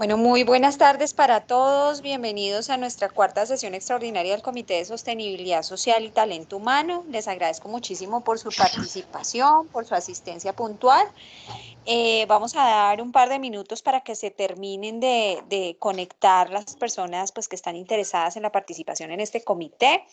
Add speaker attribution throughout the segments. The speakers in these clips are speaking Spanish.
Speaker 1: Bueno, muy buenas tardes para todos. Bienvenidos a nuestra cuarta sesión extraordinaria del Comité de Sostenibilidad Social y Talento Humano. Les agradezco muchísimo por su participación, por su asistencia puntual. Vamos a dar un par de minutos para que se terminen de conectar las personas pues, que están interesadas en la participación en este comité.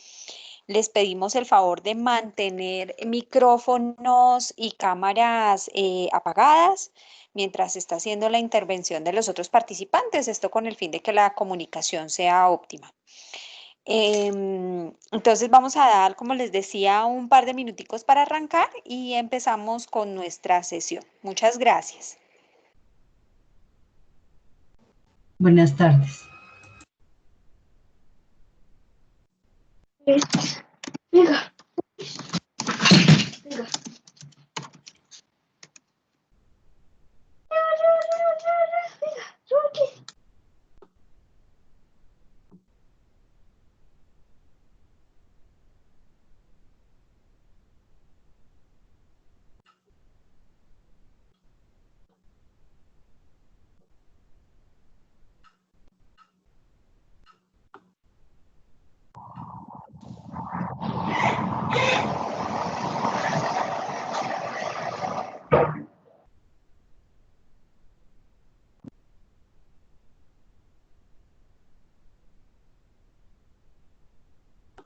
Speaker 1: Les pedimos el favor de mantener micrófonos y cámaras apagadas mientras se está haciendo la intervención de los otros participantes, esto con el fin de que la comunicación sea óptima. Entonces vamos a dar, como les decía, un par de minuticos para arrancar y empezamos con nuestra sesión. Muchas gracias.
Speaker 2: Buenas tardes.
Speaker 3: Venga.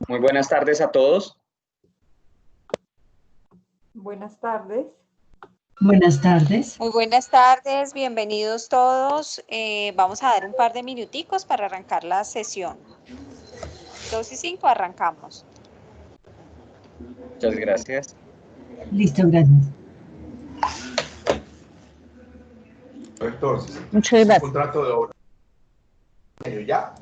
Speaker 4: Muy buenas tardes a todos.
Speaker 5: Buenas tardes.
Speaker 2: Buenas tardes.
Speaker 1: Muy buenas tardes, bienvenidos todos. Vamos a dar un par de minuticos para arrancar la sesión. 2:05 arrancamos.
Speaker 4: Muchas gracias.
Speaker 2: Listo, gracias.
Speaker 6: Entonces,
Speaker 2: Muchas gracias.
Speaker 6: contrato de obra. ¿Ya?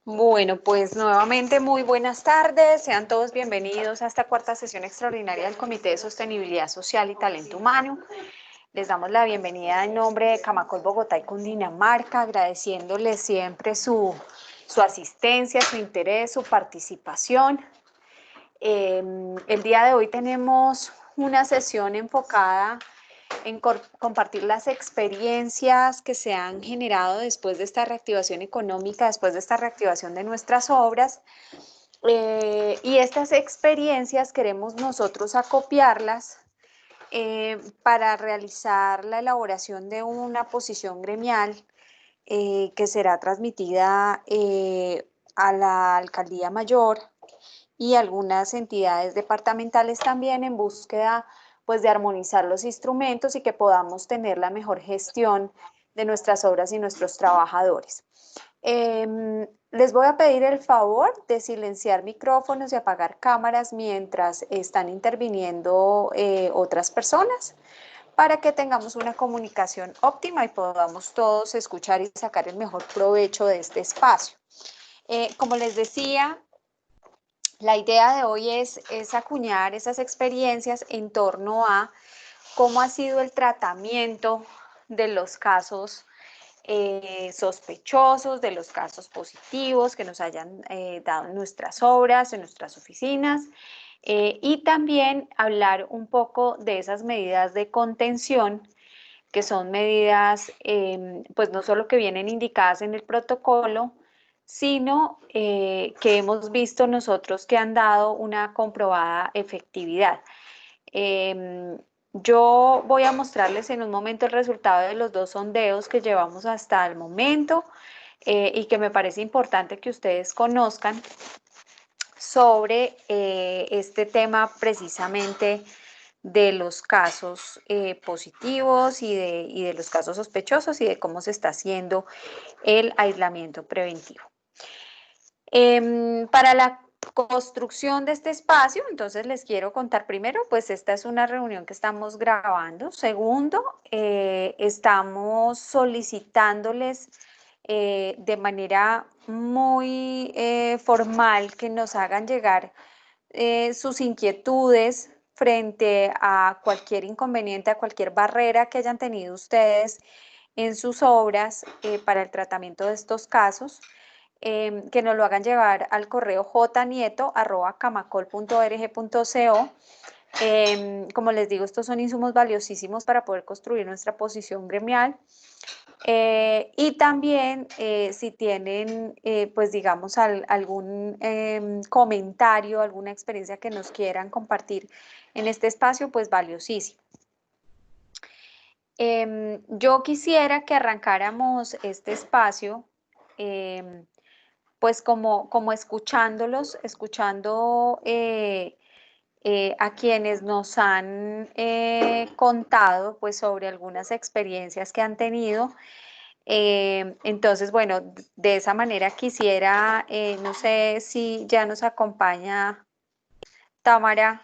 Speaker 1: Bueno, pues nuevamente muy buenas tardes. Sean todos bienvenidos a esta cuarta sesión extraordinaria del Comité de Sostenibilidad Social y Talento Humano. Les damos la bienvenida en nombre de Camacol Bogotá y Cundinamarca, agradeciéndoles siempre su asistencia, su interés, su participación. El día de hoy tenemos una sesión enfocada en compartir las experiencias que se han generado después de esta reactivación económica, después de esta reactivación de nuestras obras. Y estas experiencias queremos nosotros acopiarlas para realizar la elaboración de una posición gremial que será transmitida a la Alcaldía Mayor y algunas entidades departamentales también en búsqueda pues de armonizar los instrumentos y que podamos tener la mejor gestión de nuestras obras y nuestros trabajadores. Les voy a pedir el favor de silenciar micrófonos y apagar cámaras mientras están interviniendo otras personas para que tengamos una comunicación óptima y podamos todos escuchar y sacar el mejor provecho de este espacio. Como les decía, la idea de hoy es acuñar esas experiencias en torno a cómo ha sido el tratamiento de los casos sospechosos, de los casos positivos que nos hayan dado en nuestras obras, en nuestras oficinas, y también hablar un poco de esas medidas de contención, que son medidas, pues no solo que vienen indicadas en el protocolo, sino que hemos visto nosotros que han dado una comprobada efectividad. Yo voy a mostrarles en un momento el resultado de los 2 sondeos que llevamos hasta el momento y que me parece importante que ustedes conozcan sobre este tema precisamente de los casos positivos y de los casos sospechosos y de cómo se está haciendo el aislamiento preventivo. Para la construcción de este espacio, entonces les quiero contar primero, pues esta es una reunión que estamos grabando. Segundo, estamos solicitándoles de manera muy formal que nos hagan llegar sus inquietudes frente a cualquier inconveniente, a cualquier barrera que hayan tenido ustedes en sus obras para el tratamiento de estos casos. Que nos lo hagan llevar al correo jnieto@camacol.org.co. Como les digo, estos son insumos valiosísimos para poder construir nuestra posición gremial. Y también si tienen, pues digamos, algún comentario, alguna experiencia que nos quieran compartir en este espacio, pues valiosísimo. Yo quisiera que arrancáramos este espacio pues como escuchándolos, escuchando a quienes nos han contado pues sobre algunas experiencias que han tenido. Entonces, bueno, de esa manera quisiera, no sé si ya nos acompaña Tamara,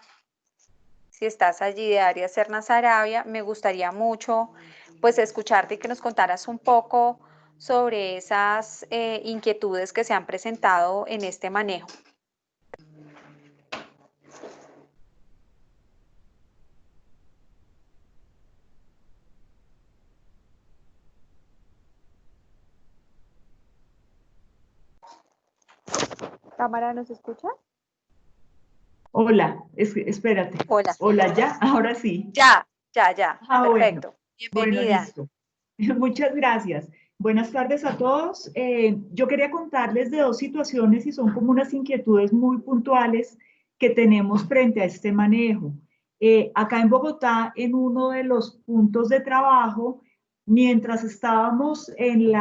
Speaker 1: si estás allí de Arias Serna Sarabia, me gustaría mucho pues escucharte y que nos contaras un poco sobre esas inquietudes que se han presentado en este manejo. Cámara, ¿nos escucha?
Speaker 3: Hola, espérate.
Speaker 1: Hola.
Speaker 3: Hola, ¿ya? Ahora sí.
Speaker 1: Ya. Perfecto.
Speaker 3: Bueno,
Speaker 1: Bienvenida.
Speaker 3: listo. Muchas gracias. Buenas tardes a todos. Yo quería contarles de 2 situaciones y son como unas inquietudes muy puntuales que tenemos frente a este manejo. Acá en Bogotá, en uno de los puntos de trabajo, mientras estábamos en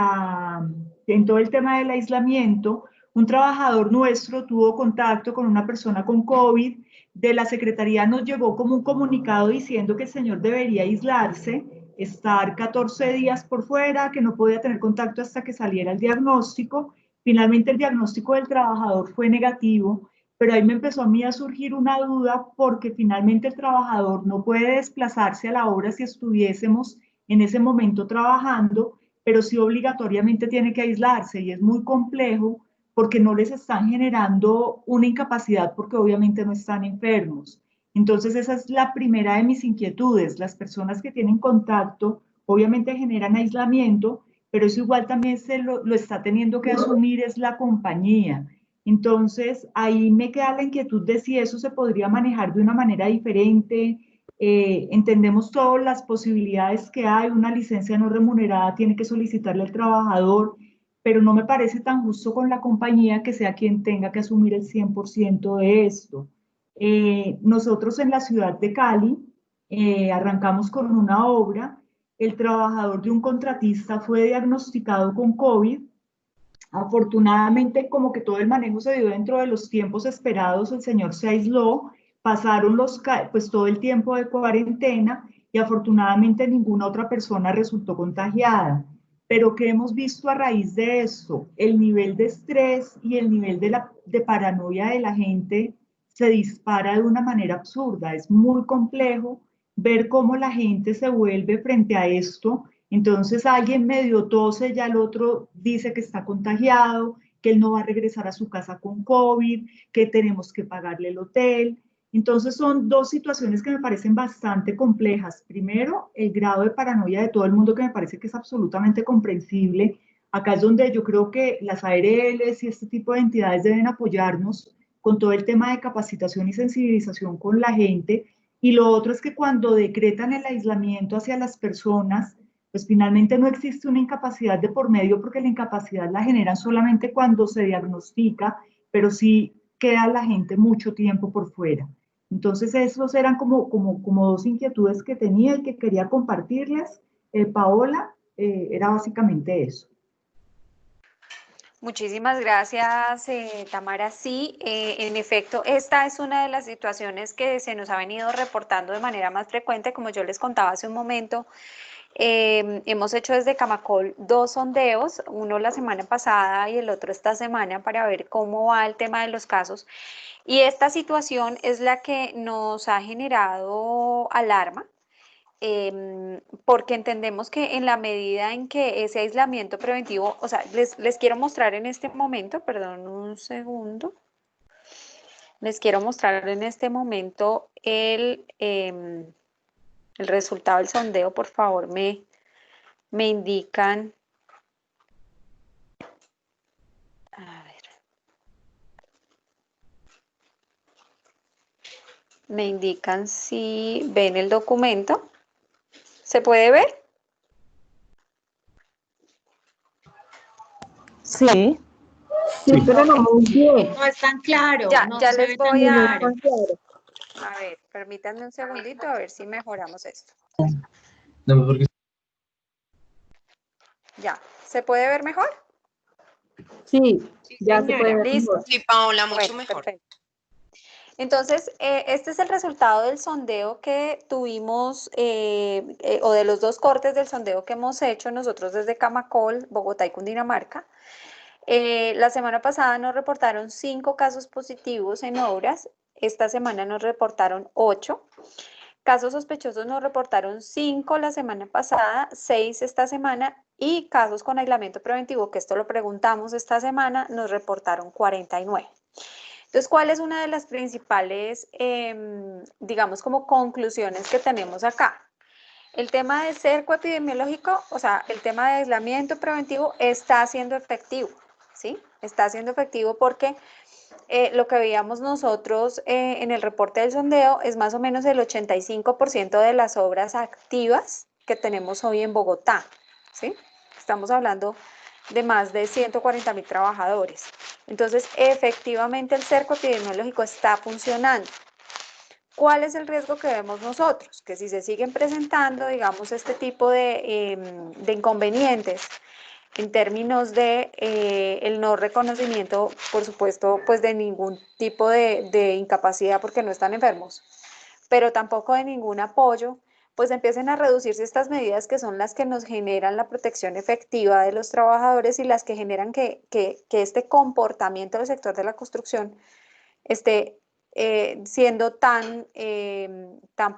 Speaker 3: todo el tema del aislamiento, un trabajador nuestro tuvo contacto con una persona con COVID. De la Secretaría nos llegó como un comunicado diciendo que el señor debería aislarse, estar 14 días por fuera, que no podía tener contacto hasta que saliera el diagnóstico. Finalmente el diagnóstico del trabajador fue negativo, pero ahí me empezó a mí a surgir una duda porque finalmente el trabajador no puede desplazarse a la obra si estuviésemos en ese momento trabajando, pero sí obligatoriamente tiene que aislarse y es muy complejo porque no les están generando una incapacidad porque obviamente no están enfermos. Entonces esa es la primera de mis inquietudes. Las personas que tienen contacto obviamente generan aislamiento, pero eso igual también lo está teniendo que asumir es la compañía. Entonces ahí me queda la inquietud de si eso se podría manejar de una manera diferente. Entendemos todas las posibilidades que hay, una licencia no remunerada tiene que solicitarle al trabajador, pero no me parece tan justo con la compañía que sea quien tenga que asumir el 100% de esto. Nosotros en la ciudad de Cali arrancamos con una obra, el trabajador de un contratista fue diagnosticado con COVID. Afortunadamente, como que todo el manejo se dio dentro de los tiempos esperados, el señor se aisló, pasaron pues todo el tiempo de cuarentena y afortunadamente ninguna otra persona resultó contagiada. Pero ¿qué hemos visto a raíz de esto? El nivel de estrés y el nivel de paranoia de la gente se dispara de una manera absurda. Es muy complejo ver cómo la gente se vuelve frente a esto. Entonces alguien medio tose, ya el otro dice que está contagiado, que él no va a regresar a su casa con COVID, que tenemos que pagarle el hotel. Entonces son dos situaciones que me parecen bastante complejas. Primero, el grado de paranoia de todo el mundo que me parece que es absolutamente comprensible. Acá es donde yo creo que las ARLs y este tipo de entidades deben apoyarnos con todo el tema de capacitación y sensibilización con la gente. Y lo otro es que cuando decretan el aislamiento hacia las personas, pues finalmente no existe una incapacidad de por medio porque la incapacidad la generan solamente cuando se diagnostica, pero sí queda la gente mucho tiempo por fuera. Entonces, esos eran como dos inquietudes que tenía y que quería compartirles. Paola, era básicamente eso.
Speaker 1: Muchísimas gracias, Tamara. Sí, en efecto, esta es una de las situaciones que se nos ha venido reportando de manera más frecuente, como yo les contaba hace un momento. Hemos hecho desde Camacol 2 sondeos, uno la semana pasada y el otro esta semana para ver cómo va el tema de los casos. Y esta situación es la que nos ha generado alarma, porque entendemos que en la medida en que ese aislamiento preventivo, o sea, les quiero mostrar en este momento, perdón un segundo, les quiero mostrar en este momento el resultado del sondeo, por favor, me indican, a ver, me indican si ven el documento. ¿Se puede ver?
Speaker 7: Sí, sí, pero no muy bien.
Speaker 8: No es tan claro,
Speaker 1: Ya,
Speaker 8: no
Speaker 1: ya
Speaker 8: se
Speaker 1: les
Speaker 8: ve tan
Speaker 1: voy
Speaker 7: No
Speaker 1: a...
Speaker 7: es tan claro.
Speaker 1: A ver, permítanme un segundito a ver si mejoramos esto. Ya, ¿se puede ver mejor?
Speaker 7: Sí,
Speaker 8: Sí,
Speaker 7: ya se puede
Speaker 8: señora.
Speaker 7: ver
Speaker 1: Listo.
Speaker 7: mejor.
Speaker 8: Sí, Paola, mucho
Speaker 1: Bueno,
Speaker 8: mejor.
Speaker 1: perfecto. Entonces, este es el resultado del sondeo que tuvimos, o de los dos cortes del sondeo que hemos hecho nosotros desde Camacol, Bogotá y Cundinamarca. La semana pasada nos reportaron 5 casos positivos en obras, esta semana nos reportaron 8. Casos sospechosos nos reportaron 5 la semana pasada, 6 esta semana, y casos con aislamiento preventivo, que esto lo preguntamos esta semana, nos reportaron 49. Entonces, ¿cuál es una de las principales, digamos, como conclusiones que tenemos acá? El tema de cerco epidemiológico, o sea, el tema de aislamiento preventivo está siendo efectivo, ¿sí? Está siendo efectivo porque lo que veíamos nosotros en el reporte del sondeo es más o menos el 85% de las obras activas que tenemos hoy en Bogotá, ¿sí? Estamos hablando de más de 140.000 trabajadores. Entonces, efectivamente el cerco epidemiológico está funcionando. ¿Cuál es el riesgo que vemos nosotros? Que si se siguen presentando, digamos, este tipo de inconvenientes en términos de el no reconocimiento, por supuesto, pues de ningún tipo de incapacidad porque no están enfermos, pero tampoco de ningún apoyo, pues empiecen a reducirse estas medidas que son las que nos generan la protección efectiva de los trabajadores y las que generan que este comportamiento del sector de la construcción esté siendo tan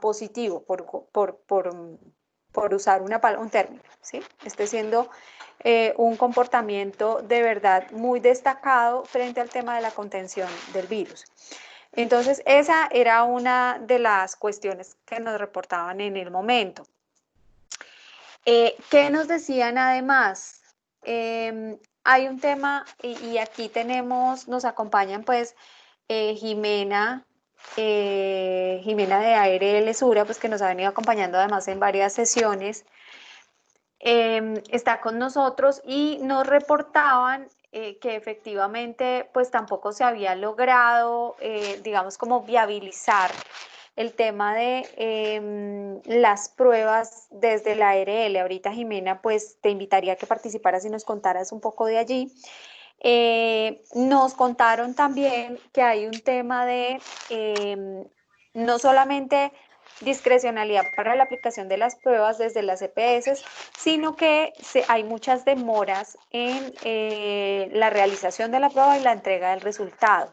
Speaker 1: positivo, por usar un término, ¿sí? Esté siendo un comportamiento de verdad muy destacado frente al tema de la contención del virus. Entonces, esa era una de las cuestiones que nos reportaban en el momento. ¿Qué nos decían además? Hay un tema, y aquí nos acompañan pues Jimena de ARL Sura, pues que nos ha venido acompañando además en varias sesiones. Está con nosotros y nos reportaban que efectivamente pues tampoco se había logrado, digamos, como viabilizar el tema de las pruebas desde la ARL. Ahorita, Jimena, pues te invitaría a que participaras y nos contaras un poco de allí. Nos contaron también que hay un tema de no solamente discrecionalidad para la aplicación de las pruebas desde las EPS, sino que hay muchas demoras en la realización de la prueba y la entrega del resultado.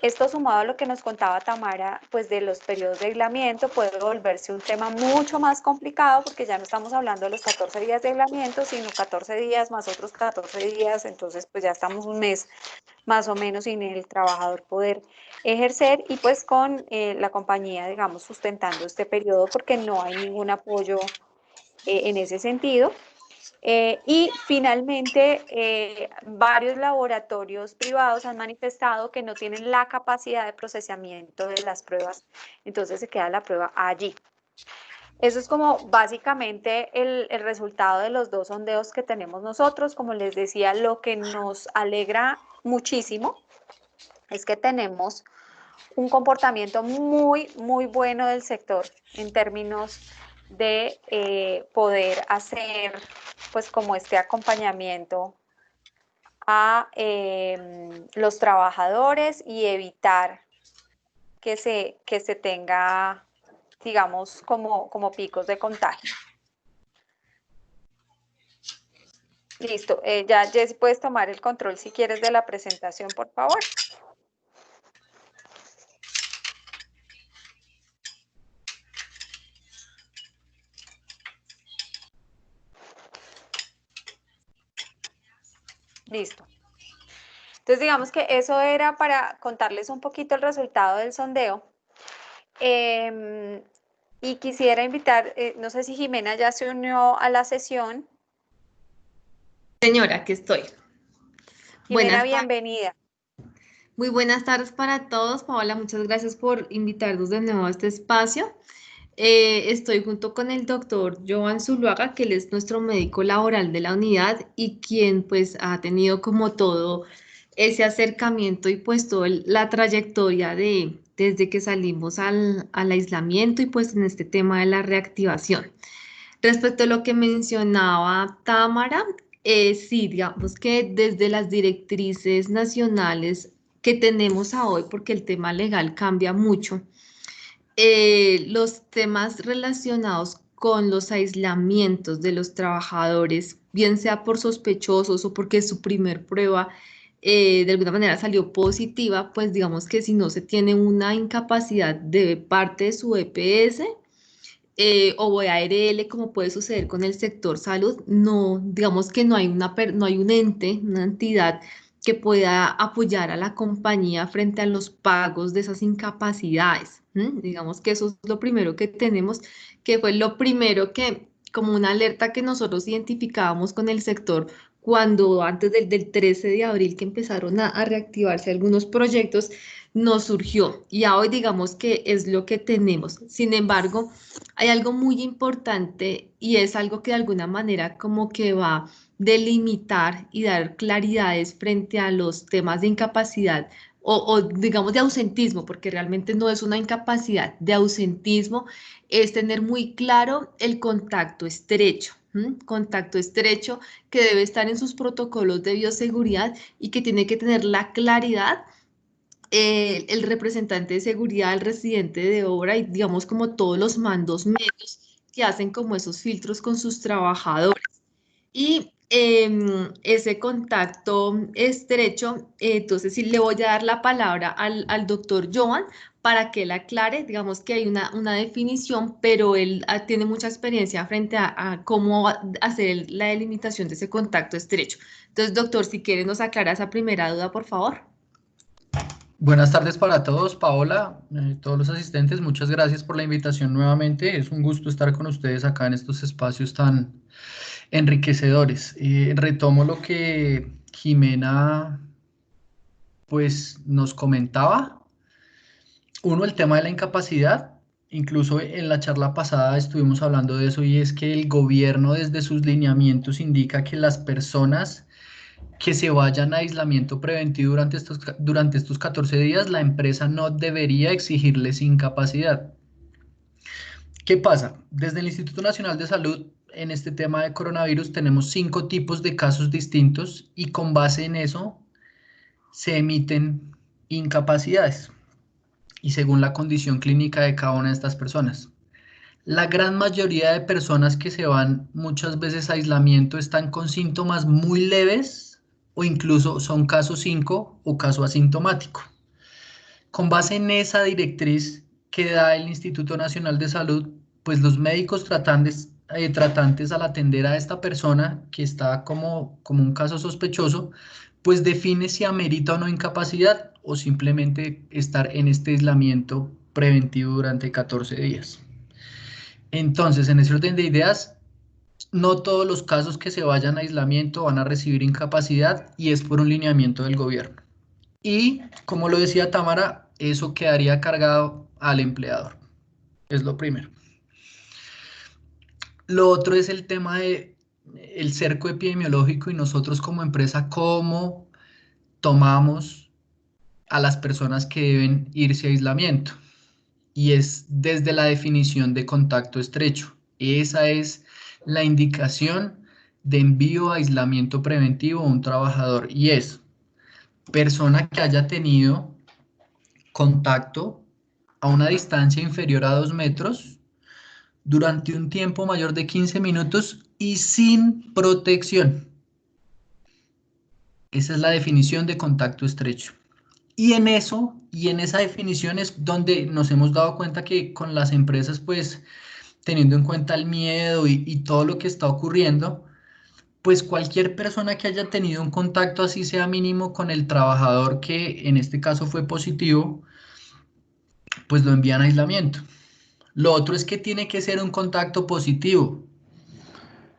Speaker 1: Esto sumado a lo que nos contaba Tamara, pues de los periodos de aislamiento, puede volverse un tema mucho más complicado porque ya no estamos hablando de los 14 días de aislamiento, sino 14 días más otros 14 días, entonces pues ya estamos un mes más o menos sin el trabajador poder ejercer y pues con la compañía, digamos, sustentando este periodo porque no hay ningún apoyo en ese sentido. Y finalmente, varios laboratorios privados han manifestado que no tienen la capacidad de procesamiento de las pruebas, entonces se queda la prueba allí. Eso es como básicamente el resultado de los dos sondeos que tenemos nosotros. Como les decía, lo que nos alegra muchísimo es que tenemos un comportamiento muy, muy bueno del sector en términos de poder hacer pues como este acompañamiento a los trabajadores y evitar que se tenga, digamos, como picos de contagio. Listo, ya Jessy, puedes tomar el control si quieres de la presentación, por favor. Listo. Entonces, digamos que eso era para contarles un poquito el resultado del sondeo. Y quisiera invitar, no sé si Jimena ya se unió a la sesión.
Speaker 8: Señora, aquí estoy.
Speaker 1: Jimena, bienvenida.
Speaker 8: Muy buenas tardes para todos. Paola, muchas gracias por invitarnos de nuevo a este espacio. Estoy junto con el doctor Joan Zuluaga, que él es nuestro médico laboral de la unidad y quien pues ha tenido como todo ese acercamiento y pues toda la trayectoria desde que salimos al aislamiento y pues en este tema de la reactivación. Respecto a lo que mencionaba Tamara, sí, digamos que desde las directrices nacionales que tenemos a hoy, porque el tema legal cambia mucho, los temas relacionados con los aislamientos de los trabajadores, bien sea por sospechosos o porque su primer prueba de alguna manera salió positiva, pues digamos que si no se tiene una incapacidad de parte de su EPS, o de ARL, como puede suceder con el sector salud, no, digamos que no hay no hay un ente, una entidad que pueda apoyar a la compañía frente a los pagos de esas incapacidades. Digamos que eso es lo primero que tenemos, que fue lo primero que, como una alerta que nosotros identificábamos con el sector cuando antes del 13 de abril que empezaron a reactivarse algunos proyectos, nos surgió y hoy digamos que es lo que tenemos. Sin embargo, hay algo muy importante y es algo que de alguna manera como que va a delimitar y dar claridades frente a los temas de incapacidad o digamos de ausentismo, porque realmente no es una incapacidad, de ausentismo, es tener muy claro el contacto estrecho. Contacto estrecho que debe estar en sus protocolos de bioseguridad y que tiene que tener la claridad el representante de seguridad, el residente de obra y digamos como todos los mandos medios que hacen como esos filtros con sus trabajadores. Y ese contacto estrecho, entonces sí le voy a dar la palabra al doctor Joan para que él aclare, digamos que hay una definición, pero él tiene mucha experiencia frente a cómo hacer la delimitación de ese contacto estrecho. Entonces, doctor, si quiere nos aclara esa primera duda, por favor.
Speaker 9: Buenas tardes para todos, Paola, todos los asistentes, muchas gracias por la invitación nuevamente. Es un gusto estar con ustedes acá en estos espacios tan enriquecedores. Retomo lo que Jimena pues nos comentaba. Uno, el tema de la incapacidad. Incluso en la charla pasada estuvimos hablando de eso y es que el gobierno desde sus lineamientos indica que las personas que se vayan a aislamiento preventivo durante estos 14 días, la empresa no debería exigirles incapacidad. ¿Qué pasa? Desde el Instituto Nacional de Salud, en este tema de coronavirus, tenemos 5 tipos de casos distintos y con base en eso se emiten incapacidades y según la condición clínica de cada una de estas personas. La gran mayoría de personas que se van muchas veces a aislamiento están con síntomas muy leves o incluso son caso 5 o caso asintomático. Con base en esa directriz que da el Instituto Nacional de Salud, pues los médicos tratantes al atender a esta persona que está como un caso sospechoso, pues define si amerita o no incapacidad o simplemente estar en este aislamiento preventivo durante 14 días. Entonces, en ese orden de ideas, no todos los casos que se vayan a aislamiento van a recibir incapacidad y es por un lineamiento del gobierno. Y, como lo decía Tamara, eso quedaría cargado al empleador. Es lo primero. Lo otro es el tema de el cerco epidemiológico y nosotros como empresa, cómo tomamos a las personas que deben irse a aislamiento. Y es desde la definición de contacto estrecho. Esa es la indicación de envío a aislamiento preventivo a un trabajador y es persona que haya tenido contacto a una distancia inferior a 2 metros durante un tiempo mayor de 15 minutos y sin protección. Esa es la definición de contacto estrecho. Y en esa definición es donde nos hemos dado cuenta que con las empresas, pues, teniendo en cuenta el miedo y todo lo que está ocurriendo, pues cualquier persona que haya tenido un contacto así sea mínimo con el trabajador que en este caso fue positivo, pues lo envían a aislamiento. Lo otro es que tiene que ser un contacto positivo,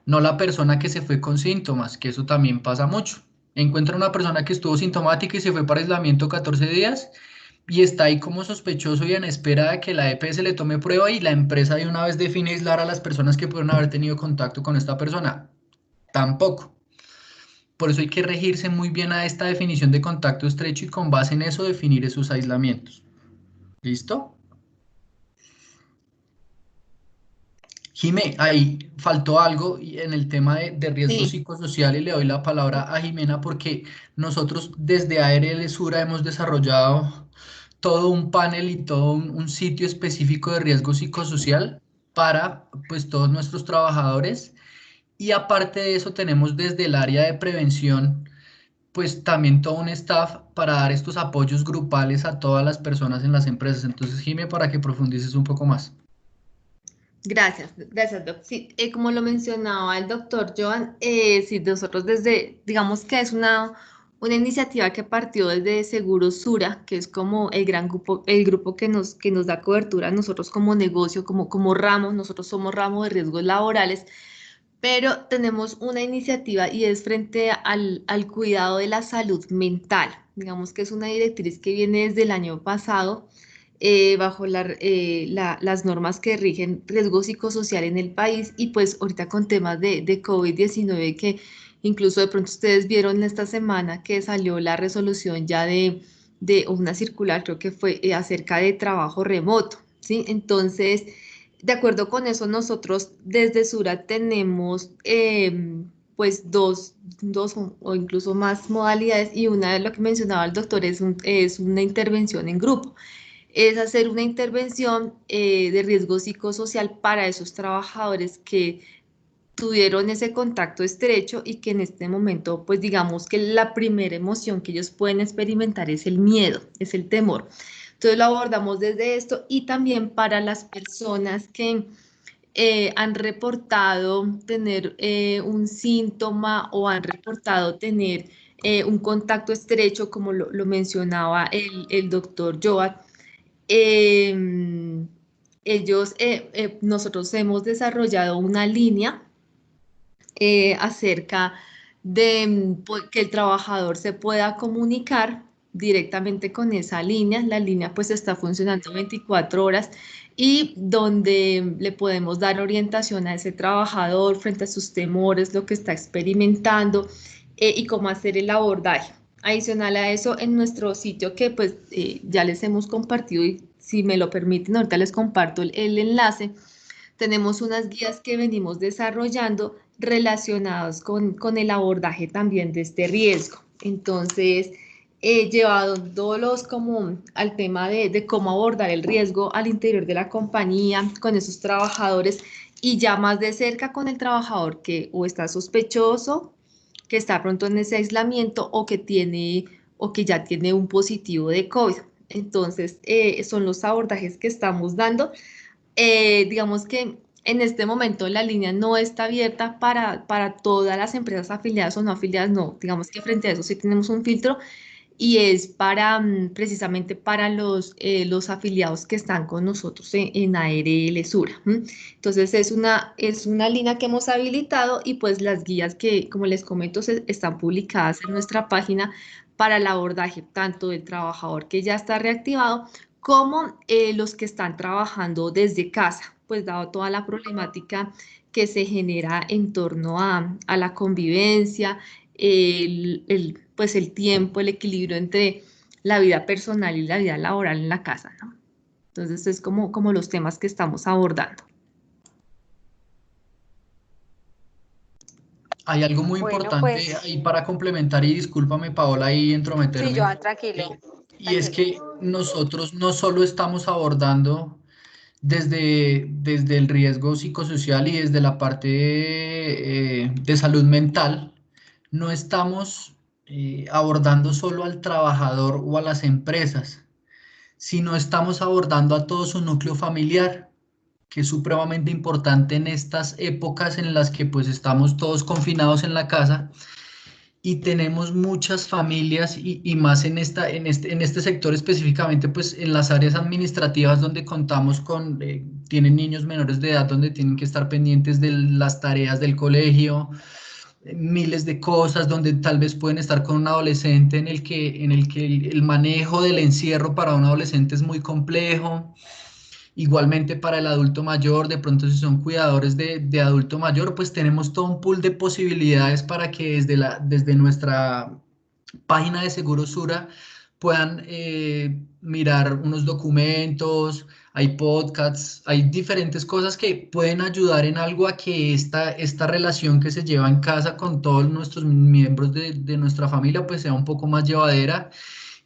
Speaker 9: no la persona que se fue con síntomas, que eso también pasa mucho. Encuentra una persona que estuvo sintomática y se fue para aislamiento 14 días y está ahí como sospechoso y en espera de que la EPS le tome prueba y la empresa de una vez define aislar a las personas que pudieron haber tenido contacto con esta persona. Tampoco. Por eso hay que regirse muy bien a esta definición de contacto estrecho y con base en eso definir esos aislamientos. ¿Listo? Jimé, ahí faltó algo en el tema de riesgo psicosocial y le doy la palabra a Jimena porque nosotros desde ARL Sura hemos desarrollado todo un panel y todo un sitio específico de riesgo psicosocial para pues todos nuestros trabajadores y aparte de eso tenemos desde el área de prevención pues también todo un staff para dar estos apoyos grupales a todas las personas en las empresas. Entonces, Jimé, para que profundices un poco más.
Speaker 8: Gracias, Doc. Sí, como lo mencionaba el doctor Joan, sí, nosotros digamos que es una iniciativa que partió desde Seguros Sura, que es como el grupo que nos da cobertura a nosotros como negocio, como ramo, nosotros somos ramo de riesgos laborales, pero tenemos una iniciativa y es frente al cuidado de la salud mental. Digamos que es una directriz que viene desde el año pasado, bajo las normas que rigen riesgo psicosocial en el país y pues ahorita con temas de COVID-19 que incluso de pronto ustedes vieron esta semana que salió la resolución ya de una circular, creo que fue acerca de trabajo remoto, ¿sí? Entonces, de acuerdo con eso, nosotros desde Sura tenemos pues dos o incluso más modalidades y una de lo que mencionaba el doctor es una intervención en grupo. Es hacer una intervención de riesgo psicosocial para esos trabajadores que tuvieron ese contacto estrecho y que en este momento, pues digamos que la primera emoción que ellos pueden experimentar es el miedo, es el temor. Entonces lo abordamos desde esto y también para las personas que han reportado tener un síntoma o han reportado tener un contacto estrecho, como lo mencionaba el doctor Joan. Nosotros hemos desarrollado una línea acerca de que el trabajador se pueda comunicar directamente con esa línea. La línea pues está funcionando 24 horas y donde le podemos dar orientación a ese trabajador frente a sus temores, lo que está experimentando y cómo hacer el abordaje. Adicional a eso, en nuestro sitio que pues ya les hemos compartido y si me lo permiten, ahorita les comparto el enlace, tenemos unas guías que venimos desarrollando relacionados con el abordaje también de este riesgo. Entonces, llevándolos como al tema de cómo abordar el riesgo al interior de la compañía, con esos trabajadores y ya más de cerca con el trabajador que o está sospechoso, que está pronto en ese aislamiento o que ya tiene un positivo de COVID. Entonces, son los abordajes que estamos dando. Digamos que en este momento la línea no está abierta para todas las empresas afiliadas o no afiliadas, no. Digamos que frente a eso sí tenemos un filtro y es precisamente para los afiliados que están con nosotros en ARL Sura. Entonces es una línea que hemos habilitado y pues las guías que, como les comento, están publicadas en nuestra página para el abordaje tanto del trabajador que ya está reactivado como los que están trabajando desde casa, pues dado toda la problemática que se genera en torno a la convivencia, pues el tiempo, el equilibrio entre la vida personal y la vida laboral en la casa, ¿no? Entonces es como los temas que estamos abordando.
Speaker 9: Hay algo muy
Speaker 1: Bueno,
Speaker 9: importante
Speaker 1: pues
Speaker 9: ahí para complementar y discúlpame Paola ahí
Speaker 1: sí,
Speaker 9: entrometerme.
Speaker 1: Joan, tranquilo,
Speaker 9: Y es
Speaker 1: tranquilo.
Speaker 9: que nosotros no solo estamos abordando desde el riesgo psicosocial y desde la parte de salud mental, no estamos abordando solo al trabajador o a las empresas, sino estamos abordando a todo su núcleo familiar, que es supremamente importante en estas épocas en las que pues estamos todos confinados en la casa y tenemos muchas familias y más en este sector específicamente, pues en las áreas administrativas donde contamos con, tienen niños menores de edad donde tienen que estar pendientes de las tareas del colegio, miles de cosas donde tal vez pueden estar con un adolescente en el que el manejo del encierro para un adolescente es muy complejo. Igualmente para el adulto mayor, de pronto si son cuidadores de adulto mayor, pues tenemos todo un pool de posibilidades para que desde nuestra página de Seguro Sura puedan mirar unos documentos, hay podcasts, hay diferentes cosas que pueden ayudar en algo a que esta relación que se lleva en casa con todos nuestros miembros de nuestra familia pues sea un poco más llevadera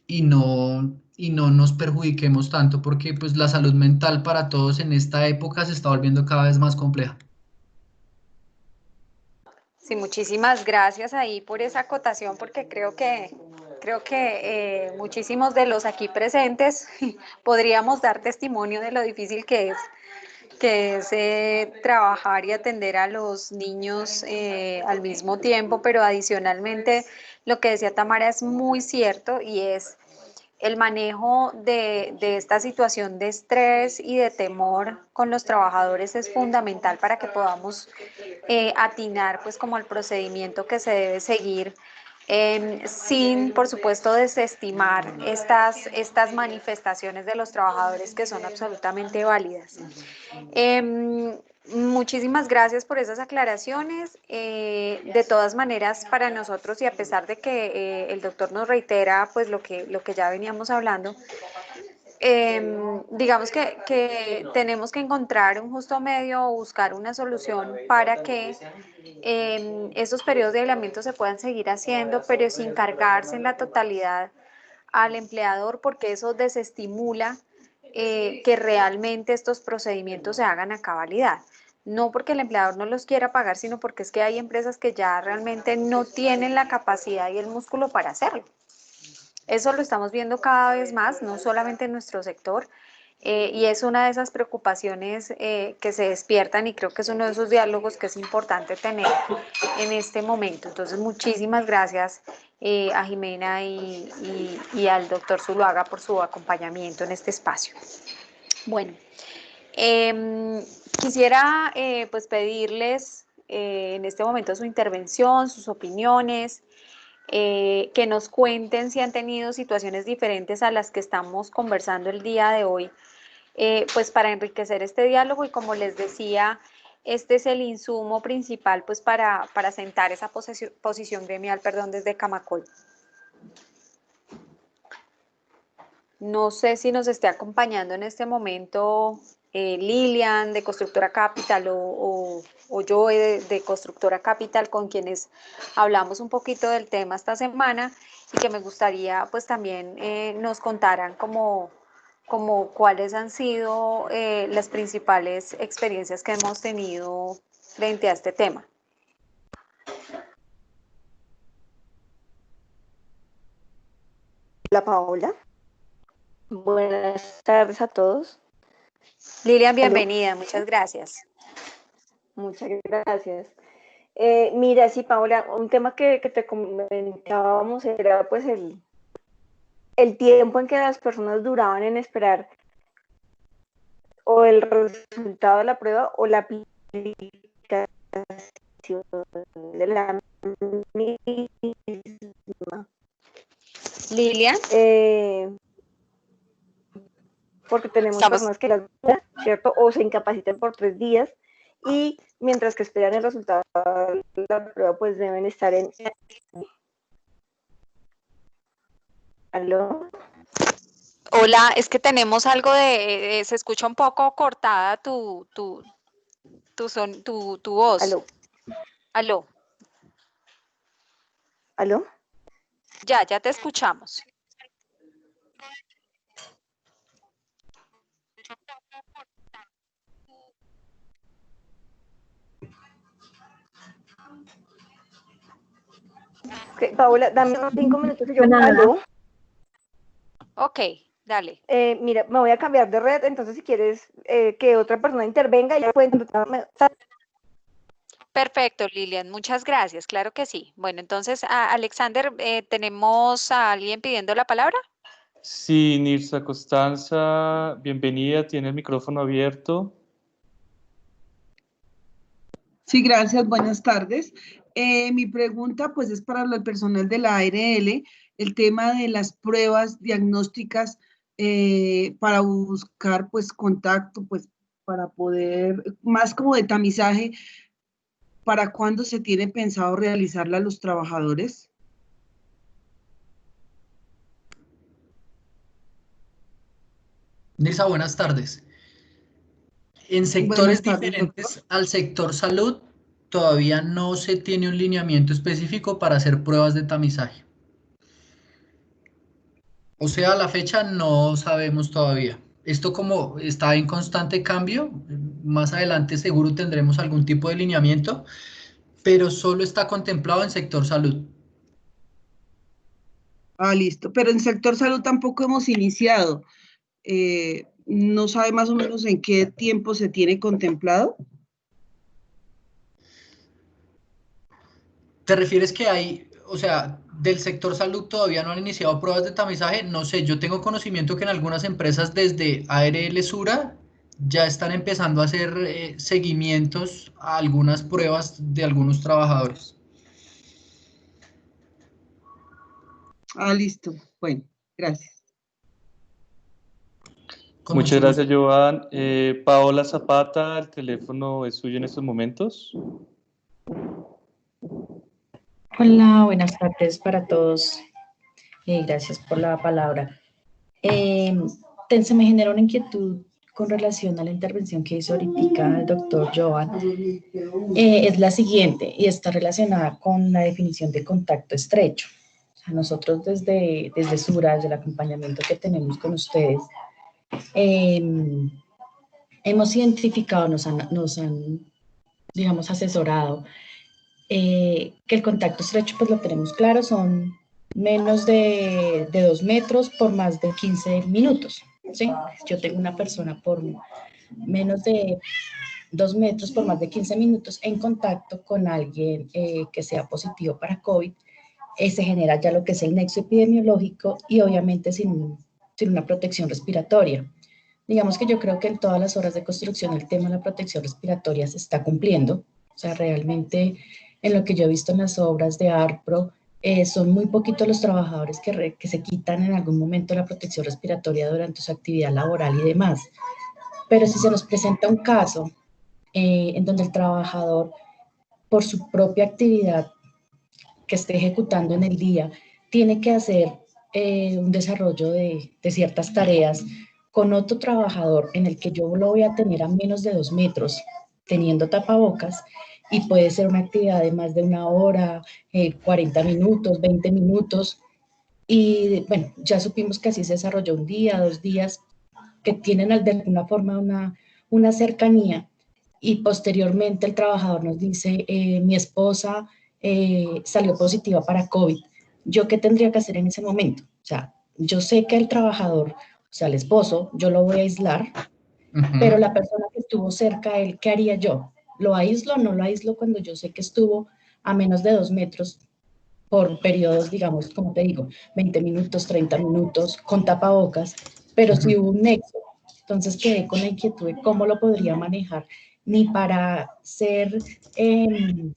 Speaker 9: y no nos perjudiquemos tanto, porque pues la salud mental para todos en esta época se está volviendo cada vez más compleja.
Speaker 1: Sí, muchísimas gracias ahí por esa acotación, porque creo que muchísimos de los aquí presentes podríamos dar testimonio de lo difícil que es trabajar y atender a los niños al mismo tiempo, pero adicionalmente lo que decía Tamara es muy cierto y es el manejo de esta situación de estrés y de temor con los trabajadores es fundamental para que podamos atinar pues como el procedimiento que se debe seguir sin, por supuesto, desestimar estas manifestaciones de los trabajadores que son absolutamente válidas. Muchísimas gracias por esas aclaraciones. De todas maneras, para nosotros, y a pesar de que el doctor nos reitera pues lo que ya veníamos hablando, digamos que tenemos que encontrar un justo medio o buscar una solución para que esos periodos de aislamiento se puedan seguir haciendo, pero sin cargarse en la totalidad al empleador, porque eso desestimula que realmente estos procedimientos se hagan a cabalidad. No porque el empleador no los quiera pagar, sino porque es que hay empresas que ya realmente no tienen la capacidad y el músculo para hacerlo. Eso lo estamos viendo cada vez más, no solamente en nuestro sector, y es una de esas preocupaciones que se despiertan y creo que es uno de esos diálogos que es importante tener en este momento. Entonces, muchísimas gracias a Jimena y al doctor Zuluaga por su acompañamiento en este espacio. Bueno, quisiera pues pedirles en este momento su intervención, sus opiniones, que nos cuenten si han tenido situaciones diferentes a las que estamos conversando el día de hoy, pues para enriquecer este diálogo y como les decía, este es el insumo principal pues para sentar esa posición gremial, perdón, desde Camacol. No sé si nos esté acompañando en este momento Lilian de Constructora Capital o yo de Constructora Capital, con quienes hablamos un poquito del tema esta semana, y que me gustaría pues también nos contaran como cuáles han sido las principales experiencias que hemos tenido frente a este tema.
Speaker 10: Hola Paola, buenas tardes a todos.
Speaker 1: Lilian, bienvenida, muchas gracias.
Speaker 10: Muchas gracias. Mira, sí, Paola, un tema que te comentábamos era pues el tiempo en que las personas duraban en esperar o el resultado de la prueba o la aplicación de la misma.
Speaker 1: Lilian.
Speaker 10: Porque tenemos personas que las dudan, ¿cierto? O se incapacitan por 3 días y mientras que esperan el resultado de la prueba, pues deben estar en... ¿Aló?
Speaker 1: Hola, es que tenemos algo de... se escucha un poco cortada tu voz.
Speaker 10: ¿Aló?
Speaker 1: ¿Aló?
Speaker 10: ¿Aló?
Speaker 1: Ya te escuchamos.
Speaker 10: Okay, Paola, dame unos 5 minutos y yo... ¿Aló?
Speaker 1: Ok, dale.
Speaker 10: Mira, me voy a cambiar de red, entonces si quieres que otra persona intervenga, ya pueden...
Speaker 1: Perfecto, Lilian, muchas gracias, claro que sí. Bueno, entonces, Alexander, ¿tenemos a alguien pidiendo la palabra?
Speaker 11: Sí, Nirsa Costanza, bienvenida, tiene el micrófono abierto.
Speaker 7: Sí, gracias, buenas tardes. Mi pregunta pues es para el personal de la ARL, el tema de las pruebas diagnósticas para buscar pues contacto, pues para poder, más como de tamizaje, ¿para cuándo se tiene pensado realizarla a los trabajadores?
Speaker 9: Nilsa, buenas tardes. En sectores diferentes al sector salud, todavía no se tiene un lineamiento específico para hacer pruebas de tamizaje. O sea, a la fecha no sabemos todavía. Esto como está en constante cambio, más adelante seguro tendremos algún tipo de lineamiento, pero solo está contemplado en sector salud.
Speaker 7: Ah, listo. Pero en sector salud tampoco hemos iniciado. ¿No sabe más o menos en qué tiempo se tiene contemplado?
Speaker 9: ¿Te refieres que hay, o sea, del sector salud todavía no han iniciado pruebas de tamizaje? No sé, yo tengo conocimiento que en algunas empresas desde ARL Sura ya están empezando a hacer seguimientos a algunas pruebas de algunos trabajadores.
Speaker 7: Ah, listo. Bueno, gracias.
Speaker 11: Muchas gracias, Joan. Paola Zapata, el teléfono es suyo en estos momentos.
Speaker 12: Hola, buenas tardes para todos. Gracias por la palabra. Se me genera una inquietud con relación a la intervención que hizo ahorita el doctor Joan. Es la siguiente y está relacionada con la definición de contacto estrecho. O sea, nosotros desde Sura, desde el acompañamiento que tenemos con ustedes, hemos identificado, nos han, digamos, asesorado que el contacto estrecho, pues lo tenemos claro, son menos de 2 metros por más de 15 minutos, ¿sí? Yo tengo una persona por menos de 2 metros por más de 15 minutos en contacto con alguien que sea positivo para COVID, se genera ya lo que es el nexo epidemiológico y obviamente sin una protección respiratoria. Digamos que yo creo que en todas las obras de construcción el tema de la protección respiratoria se está cumpliendo, o sea, realmente en lo que yo he visto en las obras de ARPRO, son muy poquitos los trabajadores que se quitan en algún momento la protección respiratoria durante su actividad laboral y demás. Pero si se nos presenta un caso en donde el trabajador, por su propia actividad que esté ejecutando en el día, tiene que hacer un desarrollo de ciertas tareas, con otro trabajador en el que yo lo voy a tener a menos de 2 metros, teniendo tapabocas, y puede ser una actividad de más de 1 hora, 40 minutos, 20 minutos, y bueno, ya supimos que así se desarrolló 1 día, 2 días, que tienen de alguna forma una cercanía, y posteriormente el trabajador nos dice, mi esposa salió positiva para COVID. ¿Yo qué tendría que hacer en ese momento? O sea, yo sé que el trabajador, o sea, el esposo, yo lo voy a aislar, pero la persona que estuvo cerca a él, ¿qué haría yo? ¿Lo aíslo o no lo aíslo cuando yo sé que estuvo a menos de 2 metros por periodos, digamos, como te digo, 20 minutos, 30 minutos, con tapabocas, pero si hubo un nexo? Entonces quedé con la inquietud de cómo lo podría manejar, ni para ser, ni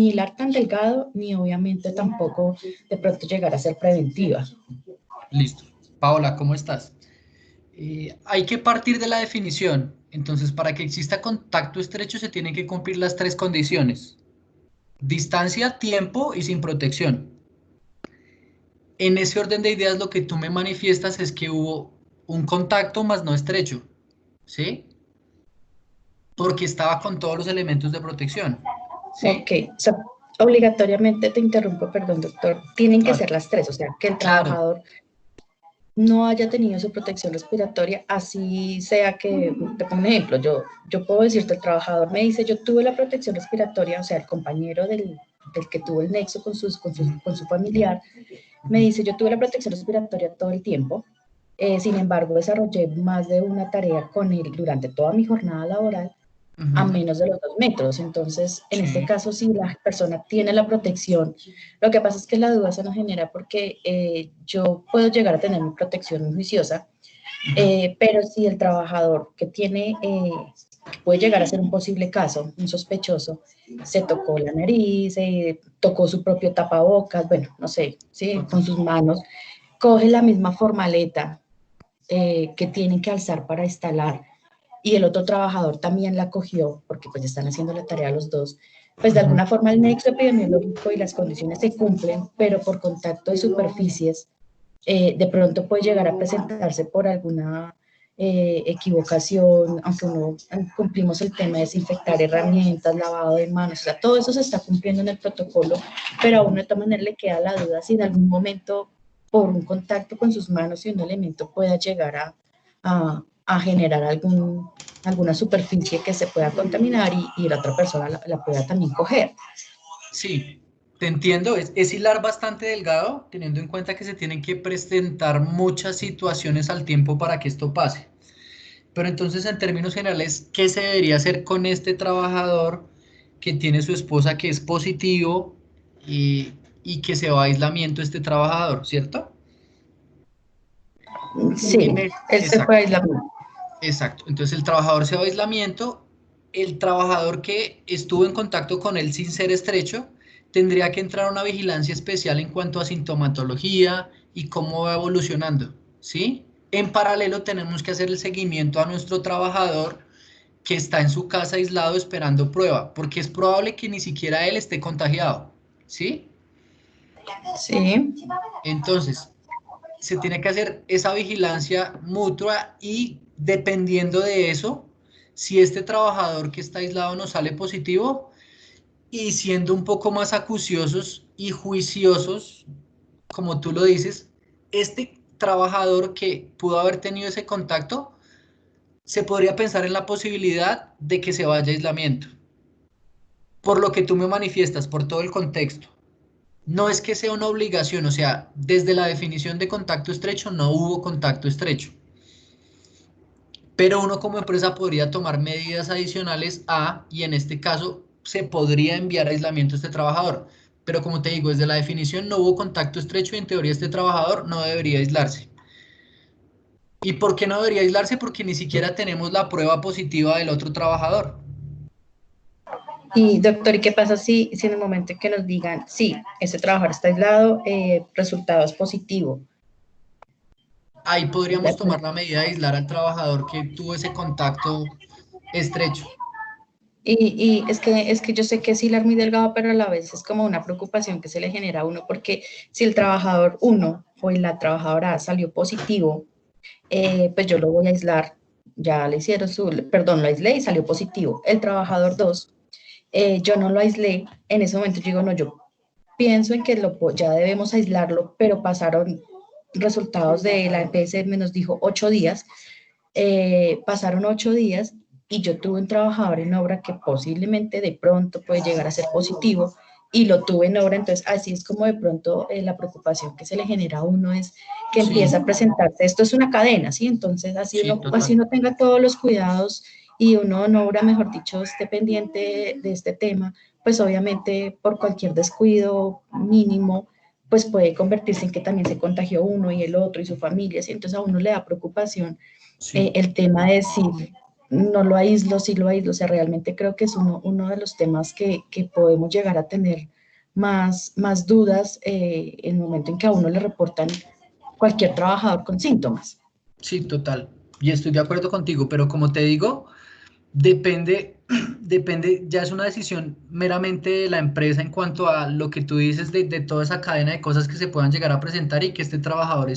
Speaker 12: hilar tan delgado, ni obviamente tampoco de pronto llegar a ser preventiva.
Speaker 9: Listo. Paola, ¿cómo estás? Hay que partir de la definición. Entonces, para que exista contacto estrecho se tienen que cumplir las 3 condiciones. Distancia, tiempo y sin protección. En ese orden de ideas, lo que tú me manifiestas es que hubo un contacto más no estrecho, ¿sí? Porque estaba con todos los elementos de protección, ¿sí?
Speaker 12: Ok, o sea, obligatoriamente te interrumpo, perdón, doctor, tienen que ser las 3, o sea, que el trabajador no haya tenido su protección respiratoria, así sea que, te pongo un ejemplo, yo puedo decirte, el trabajador me dice, yo tuve la protección respiratoria, o sea, el compañero del que tuvo el nexo con su familiar, me dice, yo tuve la protección respiratoria todo el tiempo, sin embargo, desarrollé más de una tarea con él durante toda mi jornada laboral, a menos de los 2 metros. Entonces, en este caso, si la persona tiene la protección, lo que pasa es que la duda se nos genera porque yo puedo llegar a tener mi protección juiciosa, pero si el trabajador que tiene, puede llegar a ser un posible caso, un sospechoso, se tocó la nariz, tocó su propio tapabocas, bueno, no sé, ¿sí? Con sus manos, coge la misma formaleta que tienen que alzar para instalar, y el otro trabajador también la cogió, porque pues están haciendo la tarea los dos, pues de alguna forma el nexo epidemiológico y las condiciones se cumplen, pero por contacto de superficies, de pronto puede llegar a presentarse por alguna equivocación, aunque no cumplimos el tema de desinfectar herramientas, lavado de manos, o sea, todo eso se está cumpliendo en el protocolo, pero a uno de todas maneras le queda la duda si en algún momento, por un contacto con sus manos y un elemento pueda llegar a generar alguna superficie que se pueda contaminar y la otra persona la pueda también coger.
Speaker 9: Sí, te entiendo, es hilar bastante delgado, teniendo en cuenta que se tienen que presentar muchas situaciones al tiempo para que esto pase. Pero entonces, en términos generales, ¿qué se debería hacer con este trabajador que tiene su esposa que es positivo y que se va a aislamiento este trabajador, ¿cierto?
Speaker 12: Sí, él se fue a aislamiento.
Speaker 9: Exacto, entonces el trabajador se va a aislamiento, el trabajador que estuvo en contacto con él sin ser estrecho tendría que entrar a una vigilancia especial en cuanto a sintomatología y cómo va evolucionando, ¿sí? En paralelo tenemos que hacer el seguimiento a nuestro trabajador que está en su casa aislado esperando prueba, porque es probable que ni siquiera él esté contagiado, ¿sí?
Speaker 12: Sí.
Speaker 9: Entonces, se tiene que hacer esa vigilancia mutua y dependiendo de eso, si este trabajador que está aislado nos sale positivo y siendo un poco más acuciosos y juiciosos, como tú lo dices, este trabajador que pudo haber tenido ese contacto, se podría pensar en la posibilidad de que se vaya a aislamiento. Por lo que tú me manifiestas, por todo el contexto. No es que sea una obligación, o sea, desde la definición de contacto estrecho no hubo contacto estrecho. Pero uno como empresa podría tomar medidas adicionales y en este caso se podría enviar a aislamiento a este trabajador. Pero como te digo, desde la definición no hubo contacto estrecho y en teoría este trabajador no debería aislarse. ¿Y por qué no debería aislarse? Porque ni siquiera tenemos la prueba positiva del otro trabajador.
Speaker 12: Y doctor, ¿y qué pasa si en el momento en que nos digan, sí, ese trabajador está aislado, resultado es positivo?
Speaker 9: Ahí podríamos tomar la medida de aislar al trabajador que tuvo ese contacto estrecho.
Speaker 12: Y es que yo sé que es hilar muy delgado, pero a la vez es como una preocupación que se le genera a uno, porque si el trabajador 1 o la trabajadora salió positivo pues yo lo voy a aislar. Ya le hicieron perdón, lo aislé y salió positivo. El trabajador 2, yo no lo aislé. En ese momento yo digo, no, yo pienso en que ya debemos aislarlo, pero pasaron resultados de la EPS, nos dijo 8 días. Pasaron 8 días y yo tuve un trabajador en obra que posiblemente de pronto puede llegar a ser positivo y lo tuve en obra. Entonces así es como de pronto la preocupación que se le genera a uno es que empieza a presentarse. Esto es una cadena, ¿sí? Entonces así uno tenga todos los cuidados y uno en obra, mejor dicho, esté pendiente de este tema, pues obviamente por cualquier descuido mínimo, pues puede convertirse en que también se contagió uno y el otro y su familia, ¿sí? Entonces a uno le da preocupación el tema de si no lo aíslo, si lo aíslo. O sea, realmente creo que es uno de los temas que podemos llegar a tener más dudas en el momento en que a uno le reportan cualquier trabajador con síntomas.
Speaker 9: Sí, total. Y estoy de acuerdo contigo, pero como te digo, depende, ya es una decisión meramente de la empresa en cuanto a lo que tú dices de toda esa cadena de cosas que se puedan llegar a presentar y que este trabajador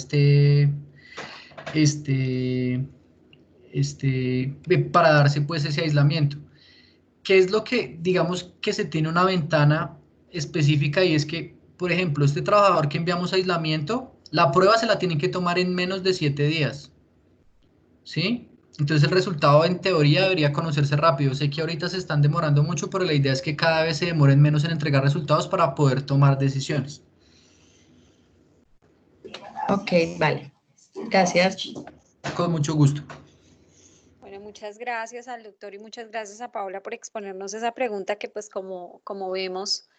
Speaker 9: para darse pues ese aislamiento. ¿Qué es lo que, digamos, que se tiene una ventana específica? Y es que, por ejemplo, este trabajador que enviamos a aislamiento, la prueba se la tienen que tomar en menos de 7 días, ¿sí? Entonces el resultado en teoría debería conocerse rápido. Sé que ahorita se están demorando mucho, pero la idea es que cada vez se demoren menos en entregar resultados para poder tomar decisiones.
Speaker 12: Ok, vale. Gracias.
Speaker 9: Con mucho gusto.
Speaker 1: Bueno, muchas gracias al doctor y muchas gracias a Paola por exponernos esa pregunta que pues como vemos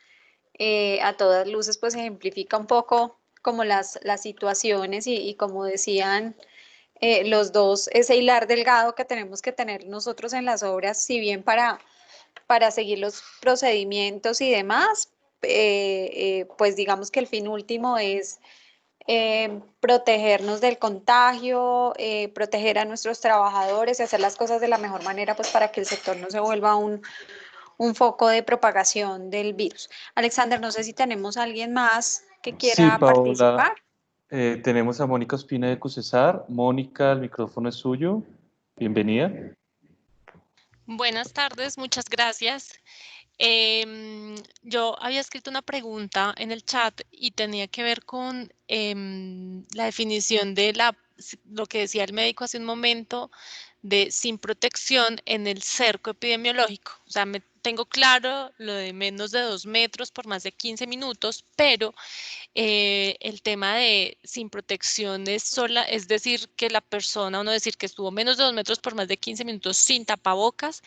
Speaker 1: a todas luces pues ejemplifica un poco como las situaciones y como decían los dos, ese hilar delgado que tenemos que tener nosotros en las obras, si bien para seguir los procedimientos y demás, pues digamos que el fin último es protegernos del contagio, proteger a nuestros trabajadores y hacer las cosas de la mejor manera pues para que el sector no se vuelva un foco de propagación del virus. Alexander, no sé si tenemos a alguien más que quiera
Speaker 11: Sí, Paola,
Speaker 1: participar.
Speaker 11: tenemos a Mónica Ospina de CUSESAR. Mónica, el micrófono es suyo. Bienvenida.
Speaker 13: Buenas tardes, muchas gracias. Yo había escrito una pregunta en el chat y tenía que ver con la definición de lo que decía el médico hace un momento de sin protección en el cerco epidemiológico. O sea, tengo claro lo de menos de 2 metros por más de 15 minutos, pero el tema de sin protección es decir que la persona, o no decir que estuvo menos de 2 metros por más de 15 minutos sin tapabocas,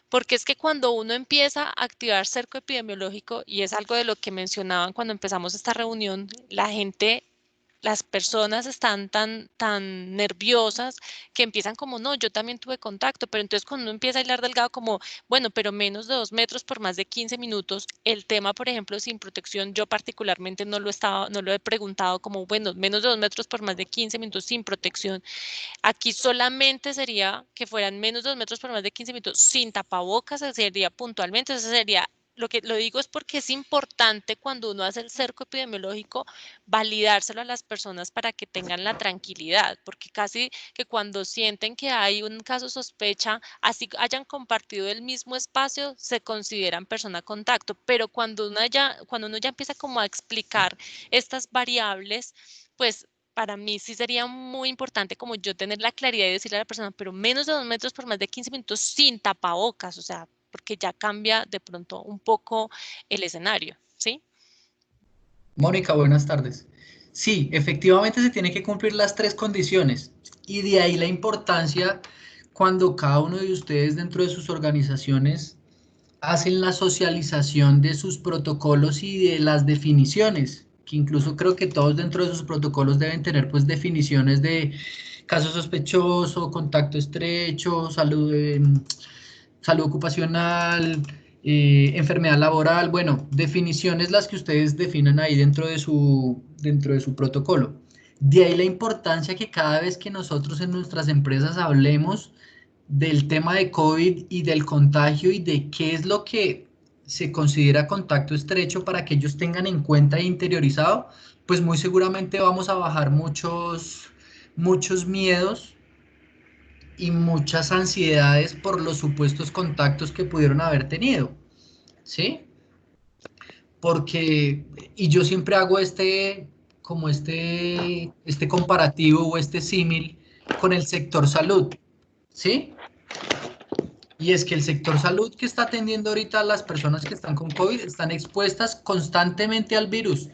Speaker 13: porque es que cuando uno empieza a activar cerco epidemiológico, y es algo de lo que mencionaban cuando empezamos esta reunión, las personas están tan nerviosas que empiezan como, no, yo también tuve contacto, pero entonces cuando uno empieza a hilar delgado como, bueno, pero menos de 2 metros por más de 15 minutos, el tema, por ejemplo, sin protección, yo particularmente no lo he preguntado como, bueno, menos de 2 metros por más de 15 minutos sin protección. Aquí solamente sería que fueran menos de 2 metros por más de 15 minutos sin tapabocas, sería puntualmente, eso sería. Lo digo es porque es importante cuando uno hace el cerco epidemiológico validárselo a las personas para que tengan la tranquilidad, porque casi que cuando sienten que hay un caso sospecha, así hayan compartido el mismo espacio, se consideran persona contacto, pero cuando uno ya empieza como a explicar estas variables, pues para mí sí sería muy importante como yo tener la claridad de decirle a la persona, pero menos de 2 metros por más de 15 minutos sin tapabocas, o sea, porque ya cambia de pronto un poco el escenario, ¿sí?
Speaker 9: Mónica, buenas tardes. Sí, efectivamente se tienen que cumplir las 3 condiciones y de ahí la importancia cuando cada uno de ustedes dentro de sus organizaciones hacen la socialización de sus protocolos y de las definiciones, que incluso creo que todos dentro de sus protocolos deben tener pues definiciones de caso sospechoso, contacto estrecho, salud ocupacional, enfermedad laboral, bueno, definiciones las que ustedes definan ahí dentro de su protocolo. De ahí la importancia que cada vez que nosotros en nuestras empresas hablemos del tema de COVID y del contagio y de qué es lo que se considera contacto estrecho para que ellos tengan en cuenta e interiorizado, pues muy seguramente vamos a bajar muchos muchos miedos y muchas ansiedades por los supuestos contactos que pudieron haber tenido, ¿sí? Porque, y yo siempre hago este comparativo o este símil con el sector salud, ¿sí? Y es que el sector salud que está atendiendo ahorita a las personas que están con COVID están expuestas constantemente al virus,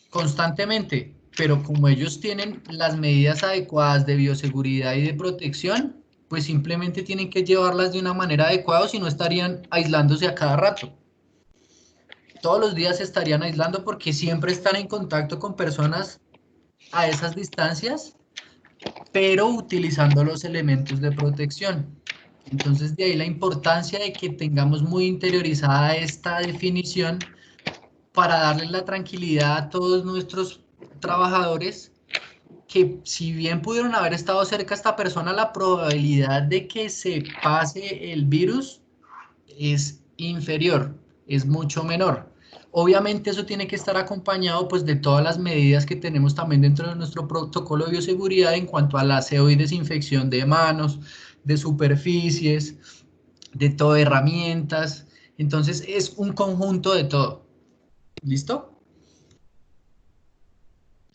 Speaker 9: constantemente, pero como ellos tienen las medidas adecuadas de bioseguridad y de protección, pues simplemente tienen que llevarlas de una manera adecuada, si no estarían aislándose a cada rato. Todos los días se estarían aislando porque siempre están en contacto con personas a esas distancias, pero utilizando los elementos de protección. Entonces, de ahí la importancia de que tengamos muy interiorizada esta definición para darle la tranquilidad a todos nuestros trabajadores que, si bien pudieron haber estado cerca a esta persona, la probabilidad de que se pase el virus es inferior, es mucho menor. Obviamente eso tiene que estar acompañado pues de todas las medidas que tenemos también dentro de nuestro protocolo de bioseguridad en cuanto al aseo y desinfección de manos, de superficies, de todo, herramientas. Entonces es un conjunto de todo. ¿Listo?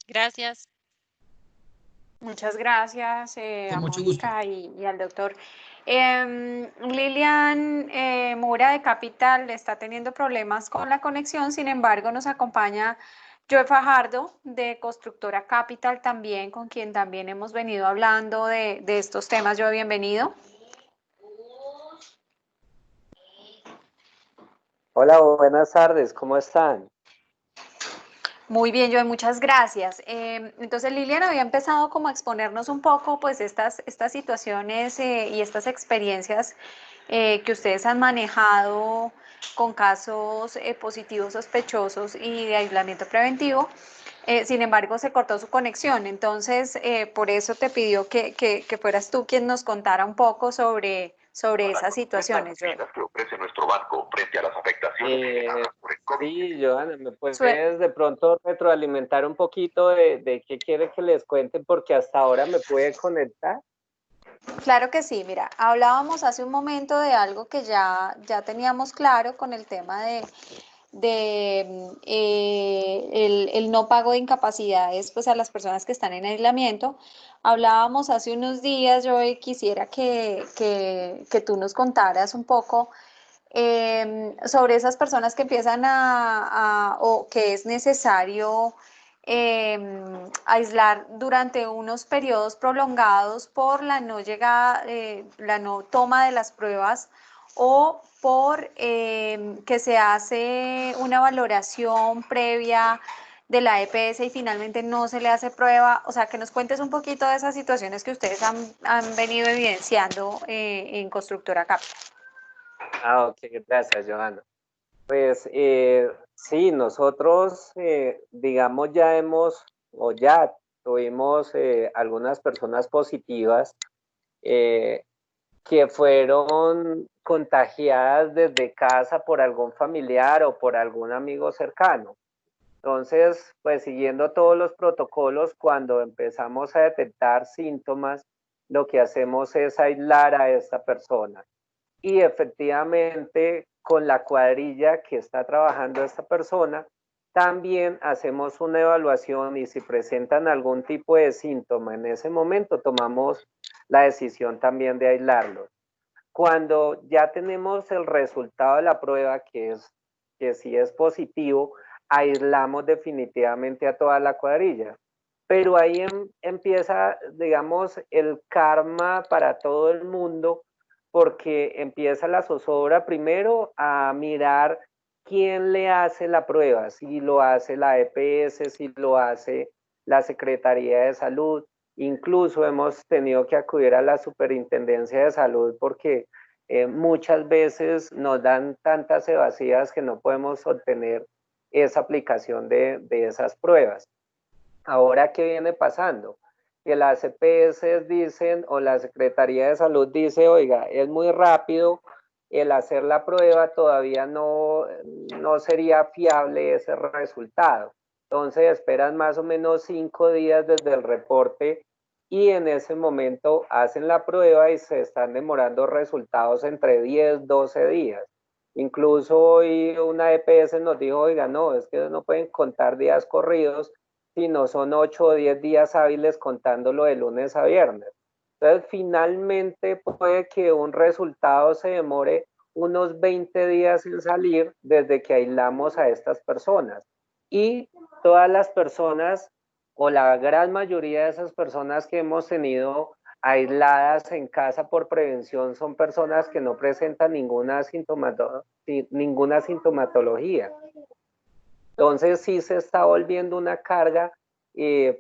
Speaker 13: Gracias.
Speaker 1: Muchas gracias
Speaker 9: Con
Speaker 1: a
Speaker 9: mucho gusto.
Speaker 1: Mónica y al doctor. Lilian Mora de Capital está teniendo problemas con la conexión, sin embargo nos acompaña Joe Fajardo de Constructora Capital también, con quien también hemos venido hablando de estos temas. Joe, bienvenido.
Speaker 14: Hola, buenas tardes, ¿cómo están?
Speaker 1: Muy bien, Joe, muchas gracias. Entonces, Lilian había empezado como a exponernos un poco, pues, estas situaciones y estas experiencias que ustedes han manejado con casos positivos, sospechosos y de aislamiento preventivo. Sin embargo, se cortó su conexión. Entonces, por eso te pidió que fueras tú quien nos contara un poco sobre esas situaciones, Joe.
Speaker 6: Que ofrece nuestro banco frente a las afectaciones generadas por el COVID.
Speaker 14: Sí, Joana, ¿me puedes de pronto retroalimentar un poquito de qué quiere que les cuente? Porque hasta ahora me pude conectar.
Speaker 1: Claro que sí, mira, hablábamos hace un momento de algo que ya teníamos claro con el tema el no pago de incapacidades pues a las personas que están en aislamiento. Hablábamos hace unos días, yo quisiera que tú nos contaras un poco sobre esas personas que empiezan o que es necesario aislar durante unos periodos prolongados por la no llegada, la no toma de las pruebas o por que se hace una valoración previa de la EPS y finalmente no se le hace prueba. O sea, que nos cuentes un poquito de esas situaciones que ustedes han venido evidenciando en Constructora Capital.
Speaker 14: Ok, gracias, Joana. Pues sí, nosotros, digamos, ya tuvimos algunas personas positivas que fueron contagiadas desde casa por algún familiar o por algún amigo cercano. Entonces, pues siguiendo todos los protocolos, cuando empezamos a detectar síntomas, lo que hacemos es aislar a esta persona. Y efectivamente, con la cuadrilla que está trabajando esta persona, también hacemos una evaluación y si presentan algún tipo de síntoma en ese momento, tomamos la decisión también de aislarlos. Cuando ya tenemos el resultado de la prueba, que sí es positivo, aislamos definitivamente a toda la cuadrilla. Pero ahí empieza, digamos, el karma para todo el mundo, porque empieza la zozobra primero a mirar quién le hace la prueba, si lo hace la EPS, si lo hace la Secretaría de Salud. Incluso hemos tenido que acudir a la Superintendencia de Salud porque muchas veces nos dan tantas evasivas que no podemos obtener esa aplicación de esas pruebas. Ahora, ¿qué viene pasando? Que las EPS dicen o la Secretaría de Salud dice, oiga, es muy rápido, el hacer la prueba todavía no sería fiable ese resultado. Entonces esperan más o menos 5 días desde el reporte y en ese momento hacen la prueba y se están demorando resultados entre 10, 12 días. Incluso hoy una EPS nos dijo, oiga, no, es que no pueden contar días corridos, sino son 8 o 10 días hábiles contándolo de lunes a viernes. Entonces, finalmente puede que un resultado se demore unos 20 días en salir desde que aislamos a estas personas. Y todas las personas, o la gran mayoría de esas personas que hemos tenido aisladas en casa por prevención, son personas que no presentan ninguna sintomatología. Entonces sí se está volviendo una carga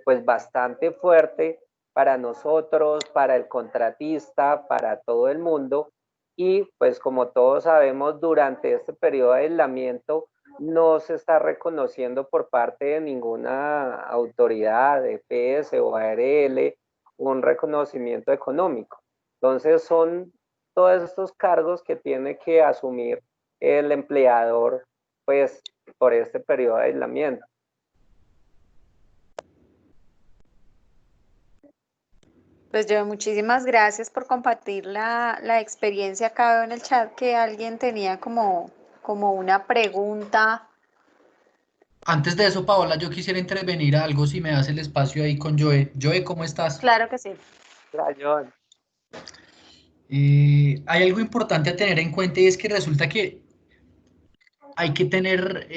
Speaker 14: pues bastante fuerte para nosotros, para el contratista, para todo el mundo. Y pues como todos sabemos, durante este periodo de aislamiento no se está reconociendo por parte de ninguna autoridad, EPS o ARL, un reconocimiento económico. Entonces son todos estos cargos que tiene que asumir el empleador pues por este periodo de aislamiento.
Speaker 1: Pues yo muchísimas gracias por compartir la experiencia. Acá veo en el chat que alguien tenía como una pregunta.
Speaker 9: Antes de eso, Paola, yo quisiera intervenir a algo si me das el espacio ahí con Joe. Joe, ¿cómo estás?
Speaker 1: Claro que sí.
Speaker 14: Hola, John.
Speaker 9: Hay algo importante a tener en cuenta y es que resulta que hay que tener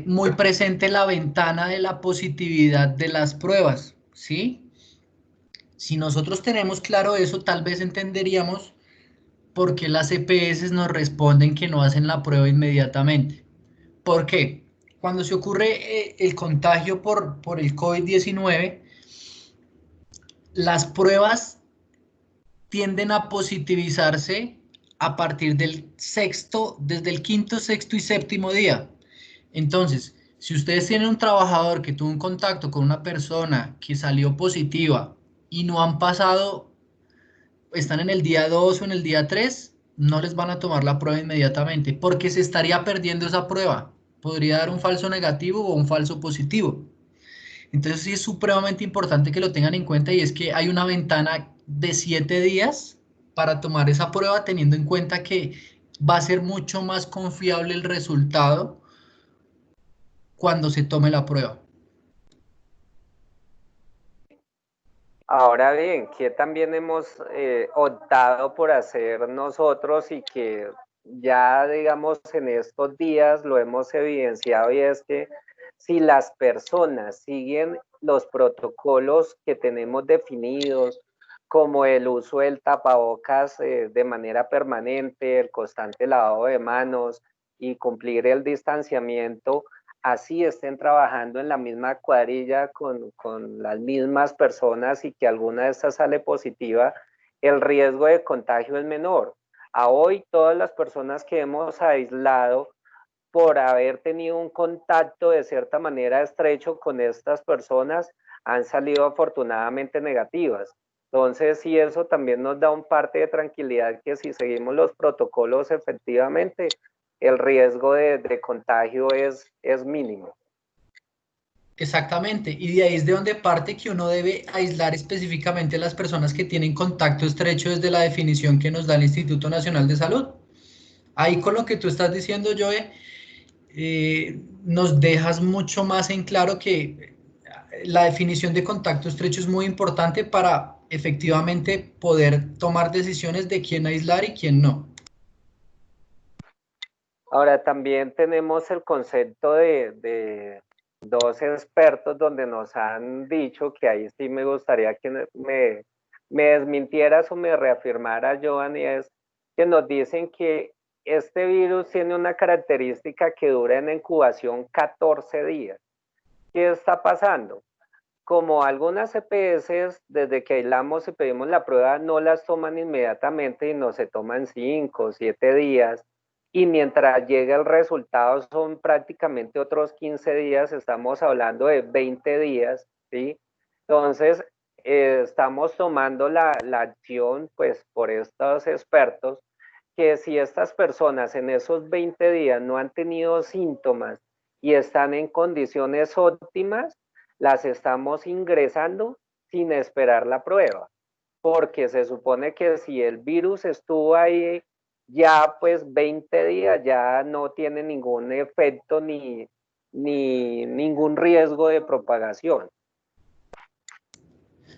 Speaker 9: muy presente la ventana de la positividad de las pruebas, ¿sí? Si nosotros tenemos claro eso, tal vez entenderíamos por qué las EPS nos responden que no hacen la prueba inmediatamente. ¿Por qué? Cuando se ocurre el contagio por el COVID-19, las pruebas tienden a positivizarse a partir del desde el quinto, sexto y séptimo día. Entonces, si ustedes tienen un trabajador que tuvo un contacto con una persona que salió positiva y no han pasado, están en el día 2 o en el día 3, no les van a tomar la prueba inmediatamente porque se estaría perdiendo esa prueba. Podría dar un falso negativo o un falso positivo. Entonces sí es supremamente importante que lo tengan en cuenta y es que hay una ventana de 7 días para tomar esa prueba teniendo en cuenta que va a ser mucho más confiable el resultado cuando se tome la prueba.
Speaker 14: Ahora bien, ¿qué también hemos optado por hacer nosotros y que ya digamos en estos días lo hemos evidenciado? Y es que si las personas siguen los protocolos que tenemos definidos, como el uso del tapabocas de manera permanente, el constante lavado de manos y cumplir el distanciamiento, así estén trabajando en la misma cuadrilla con las mismas personas y que alguna de estas sale positiva, el riesgo de contagio es menor. A hoy todas las personas que hemos aislado por haber tenido un contacto de cierta manera estrecho con estas personas han salido afortunadamente negativas. Entonces, sí, eso también nos da un parte de tranquilidad que si seguimos los protocolos efectivamente, el riesgo de contagio es mínimo.
Speaker 9: Exactamente, y de ahí es de donde parte que uno debe aislar específicamente a las personas que tienen contacto estrecho desde la definición que nos da el Instituto Nacional de Salud. Ahí con lo que tú estás diciendo, Joe, nos dejas mucho más en claro que la definición de contacto estrecho es muy importante para efectivamente poder tomar decisiones de quién aislar y quién no.
Speaker 14: Ahora también tenemos el concepto de dos expertos donde nos han dicho que ahí sí me gustaría que me desmintieras o me reafirmara, Joan, y es que nos dicen que este virus tiene una característica que dura en incubación 14 días. ¿Qué está pasando? Como algunas EPS, desde que aislamos y pedimos la prueba, no las toman inmediatamente y no se toman 5 o 7 días. Y mientras llega el resultado son prácticamente otros 15 días, estamos hablando de 20 días, ¿sí? Entonces, estamos tomando la acción, pues, por estos expertos, que si estas personas en esos 20 días no han tenido síntomas y están en condiciones óptimas, las estamos ingresando sin esperar la prueba, porque se supone que si el virus estuvo ahí ya pues 20 días, ya no tiene ningún efecto ni ningún riesgo de propagación.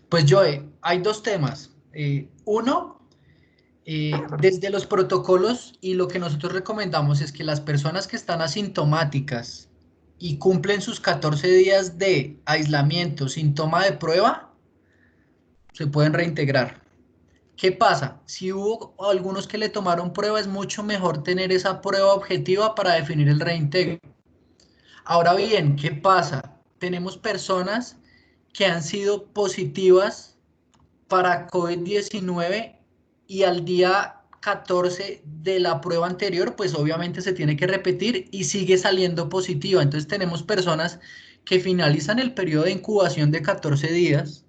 Speaker 9: Pues Joe, hay dos temas. Uno, desde los protocolos y lo que nosotros recomendamos es que las personas que están asintomáticas y cumplen sus 14 días de aislamiento sin toma de prueba, se pueden reintegrar. ¿Qué pasa? Si hubo algunos que le tomaron prueba, es mucho mejor tener esa prueba objetiva para definir el reintegro. Ahora bien, ¿qué pasa? Tenemos personas que han sido positivas para COVID-19 y al día 14 de la prueba anterior, pues obviamente se tiene que repetir y sigue saliendo positiva. Entonces tenemos personas que finalizan el periodo de incubación de 14 días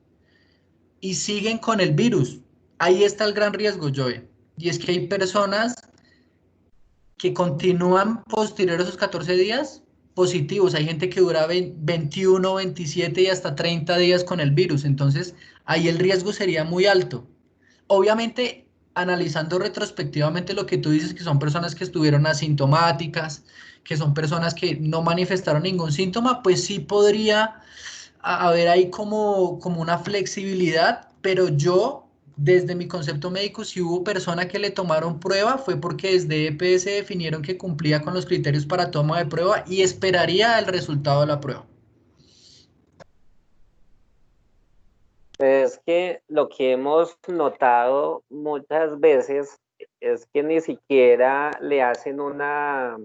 Speaker 9: y siguen con el virus. Ahí está el gran riesgo, Joe. Y es que hay personas que continúan posterior a esos 14 días positivos. Hay gente que dura 21, 27 y hasta 30 días con el virus. Entonces, ahí el riesgo sería muy alto. Obviamente, analizando retrospectivamente lo que tú dices, que son personas que estuvieron asintomáticas, que son personas que no manifestaron ningún síntoma, pues sí podría haber ahí como una flexibilidad, pero yo, desde mi concepto médico, si hubo persona que le tomaron prueba, fue porque desde EPS definieron que cumplía con los criterios para toma de prueba y esperaría el resultado de la prueba.
Speaker 14: Es que lo que hemos notado muchas veces es que ni siquiera le hacen una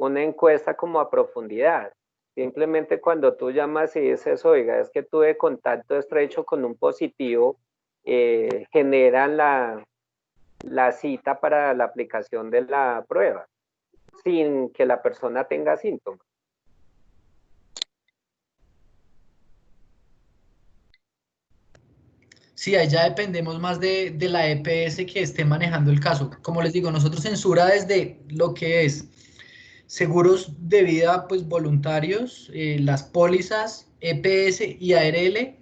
Speaker 14: encuesta como a profundidad. Simplemente cuando tú llamas y dices, oiga, es que tuve contacto estrecho con un positivo, generan la cita para la aplicación de la prueba, sin que la persona tenga síntomas.
Speaker 9: Sí, ahí ya dependemos más de la EPS que esté manejando el caso. Como les digo, nosotros censura desde lo que es seguros de vida pues voluntarios, las pólizas, EPS y ARL.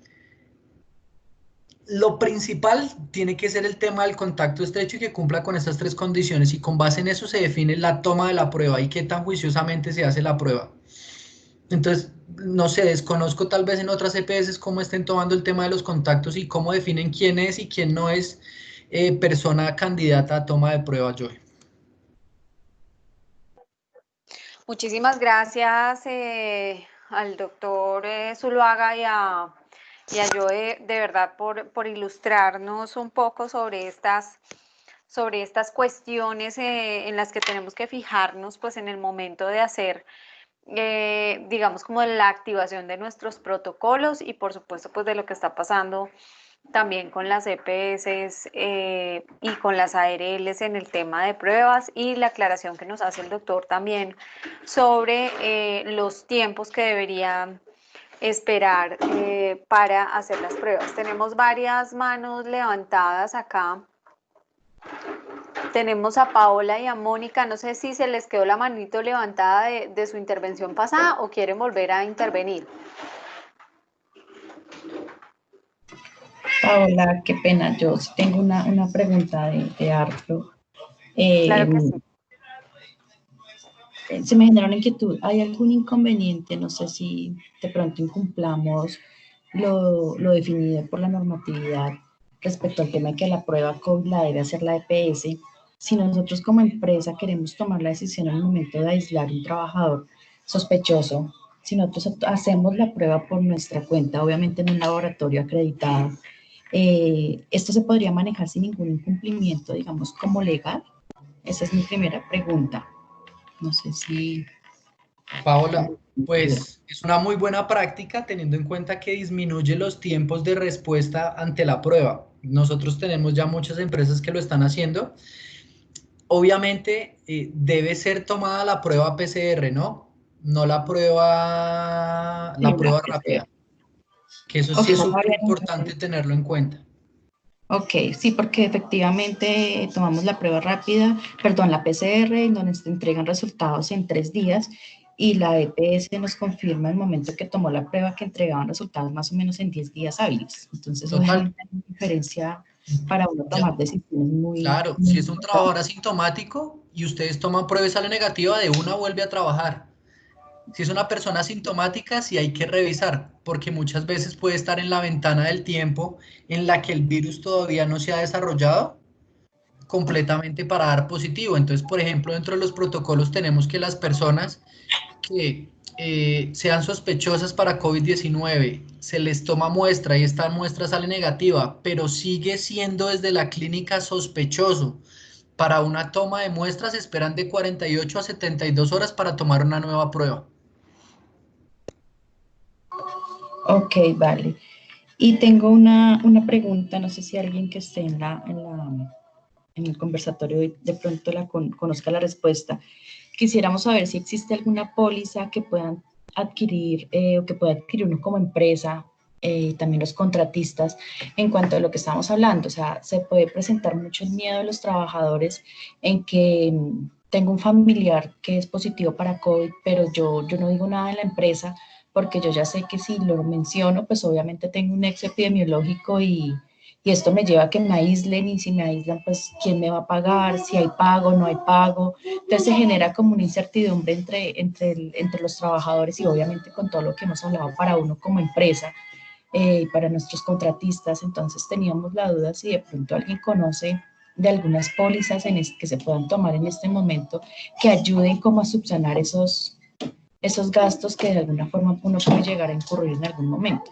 Speaker 9: Lo principal tiene que ser el tema del contacto estrecho y que cumpla con estas tres condiciones, y con base en eso se define la toma de la prueba y qué tan juiciosamente se hace la prueba. Entonces, no sé, desconozco tal vez en otras EPS cómo estén tomando el tema de los contactos y cómo definen quién es y quién no es persona candidata a toma de prueba, Joy.
Speaker 1: Muchísimas gracias al doctor Zuluaga y a Joe, de verdad, por ilustrarnos un poco sobre estas cuestiones en las que tenemos que fijarnos pues en el momento de hacer digamos como la activación de nuestros protocolos y por supuesto pues de lo que está pasando también con las EPS y con las ARLs en el tema de pruebas, y la aclaración que nos hace el doctor también sobre los tiempos que deberían esperar para hacer las pruebas. Tenemos varias manos levantadas acá. Tenemos a Paola y a Mónica. No sé si se les quedó la manito levantada de su intervención pasada o quieren volver a intervenir.
Speaker 12: Paola, qué pena, yo sí tengo una pregunta de Arturo.
Speaker 1: Claro que sí.
Speaker 12: Se me genera una inquietud. ¿Hay algún inconveniente? No sé si de pronto incumplamos lo definido por la normatividad respecto al tema de que la prueba COVID la debe hacer la EPS. Si nosotros como empresa queremos tomar la decisión en el momento de aislar a un trabajador sospechoso, si nosotros hacemos la prueba por nuestra cuenta, obviamente en un laboratorio acreditado, ¿esto se podría manejar sin ningún incumplimiento, digamos, como legal? Esa es mi primera pregunta. No sé si...
Speaker 9: Paola, pues es una muy buena práctica teniendo en cuenta que disminuye los tiempos de respuesta ante la prueba. Nosotros tenemos ya muchas empresas que lo están haciendo. Obviamente debe ser tomada la prueba PCR, ¿no? No la prueba rápida. Que eso sí es súper importante tenerlo en cuenta.
Speaker 12: Ok, sí, porque efectivamente tomamos la prueba rápida, perdón, la PCR, en donde se entregan resultados en 3 días, y la EPS nos confirma el momento que tomó la prueba que entregaban resultados más o menos en 10 días hábiles. Entonces, obviamente hay una diferencia para uno tomar decisiones muy...
Speaker 9: Claro, si es un trabajador asintomático y ustedes toman prueba y sale negativa, de una vuelve a trabajar. Si es una persona asintomática, sí hay que revisar, porque muchas veces puede estar en la ventana del tiempo en la que el virus todavía no se ha desarrollado completamente para dar positivo. Entonces, por ejemplo, dentro de los protocolos tenemos que las personas que sean sospechosas para COVID-19, se les toma muestra y esta muestra sale negativa, pero sigue siendo desde la clínica sospechoso. Para una toma de muestras esperan de 48 a 72 horas para tomar una nueva prueba.
Speaker 12: Ok, vale. Y tengo una pregunta, no sé si alguien que esté en el conversatorio de pronto conozca la respuesta. Quisiéramos saber si existe alguna póliza que puedan adquirir o que pueda adquirir uno como empresa, también los contratistas, en cuanto a lo que estamos hablando. O sea, se puede presentar mucho el miedo de los trabajadores en que tengo un familiar que es positivo para COVID, pero yo no digo nada en la empresa, porque yo ya sé que si lo menciono, pues obviamente tengo un nexo epidemiológico y esto me lleva a que me aíslen, y si me aíslan, pues ¿quién me va a pagar? Si hay pago, no hay pago. Entonces se genera como una incertidumbre entre los trabajadores y obviamente con todo lo que hemos hablado para uno como empresa, para nuestros contratistas. Entonces teníamos la duda si de pronto alguien conoce de algunas pólizas que se puedan tomar en este momento que ayuden como a subsanar esos gastos que de alguna forma uno puede llegar a incurrir en algún momento.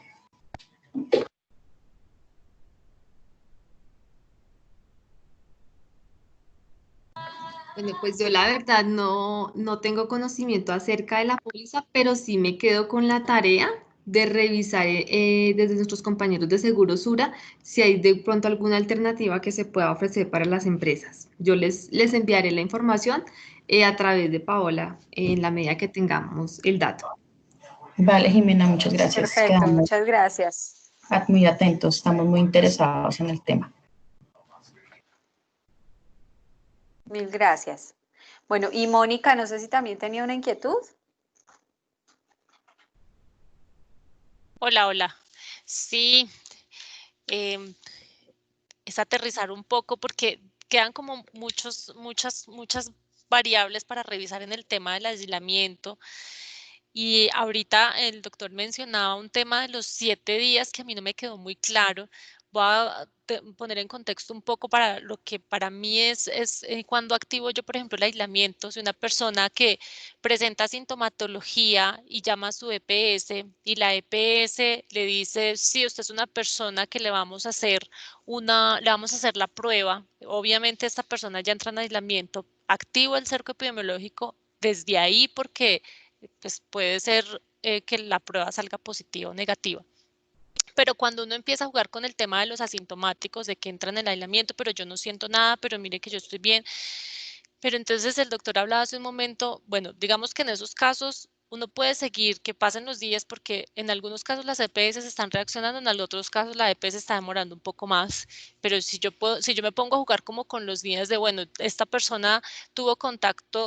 Speaker 8: Bueno, pues yo la verdad no tengo conocimiento acerca de la póliza, pero sí me quedo con la tarea de revisar desde nuestros compañeros de Seguro Sura si hay de pronto alguna alternativa que se pueda ofrecer para las empresas. Yo les enviaré la información a través de Paola en la medida que tengamos el dato.
Speaker 12: Vale, Jimena, muchas gracias.
Speaker 1: Perfecto, quedamos muchas gracias.
Speaker 12: Muy atentos, estamos muy interesados en el tema.
Speaker 1: Mil gracias. Bueno, y Mónica, no sé si también tenía una inquietud.
Speaker 13: Hola. Sí, es aterrizar un poco porque quedan como muchas variables para revisar en el tema del aislamiento. Y ahorita el doctor mencionaba un tema de los 7 días que a mí no me quedó muy claro. Voy a poner en contexto un poco para lo que para mí es cuando activo yo, por ejemplo, el aislamiento. Si una persona que presenta sintomatología y llama a su EPS y la EPS le dice, sí, usted es una persona que le vamos a hacer la prueba. Obviamente esta persona ya entra en aislamiento, activo el cerco epidemiológico desde ahí porque pues puede ser que la prueba salga positiva o negativa. Pero cuando uno empieza a jugar con el tema de los asintomáticos, de que entran en el aislamiento, pero yo no siento nada, pero mire que yo estoy bien. Pero entonces el doctor hablaba hace un momento, bueno, digamos que en esos casos uno puede seguir que pasen los días porque en algunos casos las EPS están reaccionando, en otros casos la EPS está demorando un poco más, pero si yo me pongo a jugar como con los días de, bueno, esta persona tuvo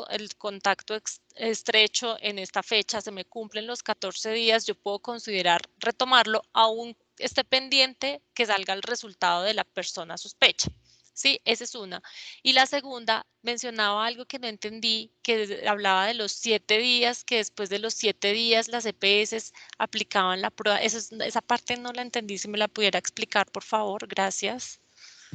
Speaker 13: el contacto estrecho en esta fecha, se me cumplen los 14 días, yo puedo considerar retomarlo, aún esté pendiente que salga el resultado de la persona sospecha. Sí, esa es una. Y la segunda, mencionaba algo que no entendí, que hablaba de los 7 días, que después de los 7 días las EPS aplicaban la prueba. Esa parte no la entendí, si me la pudiera explicar, por favor. Gracias.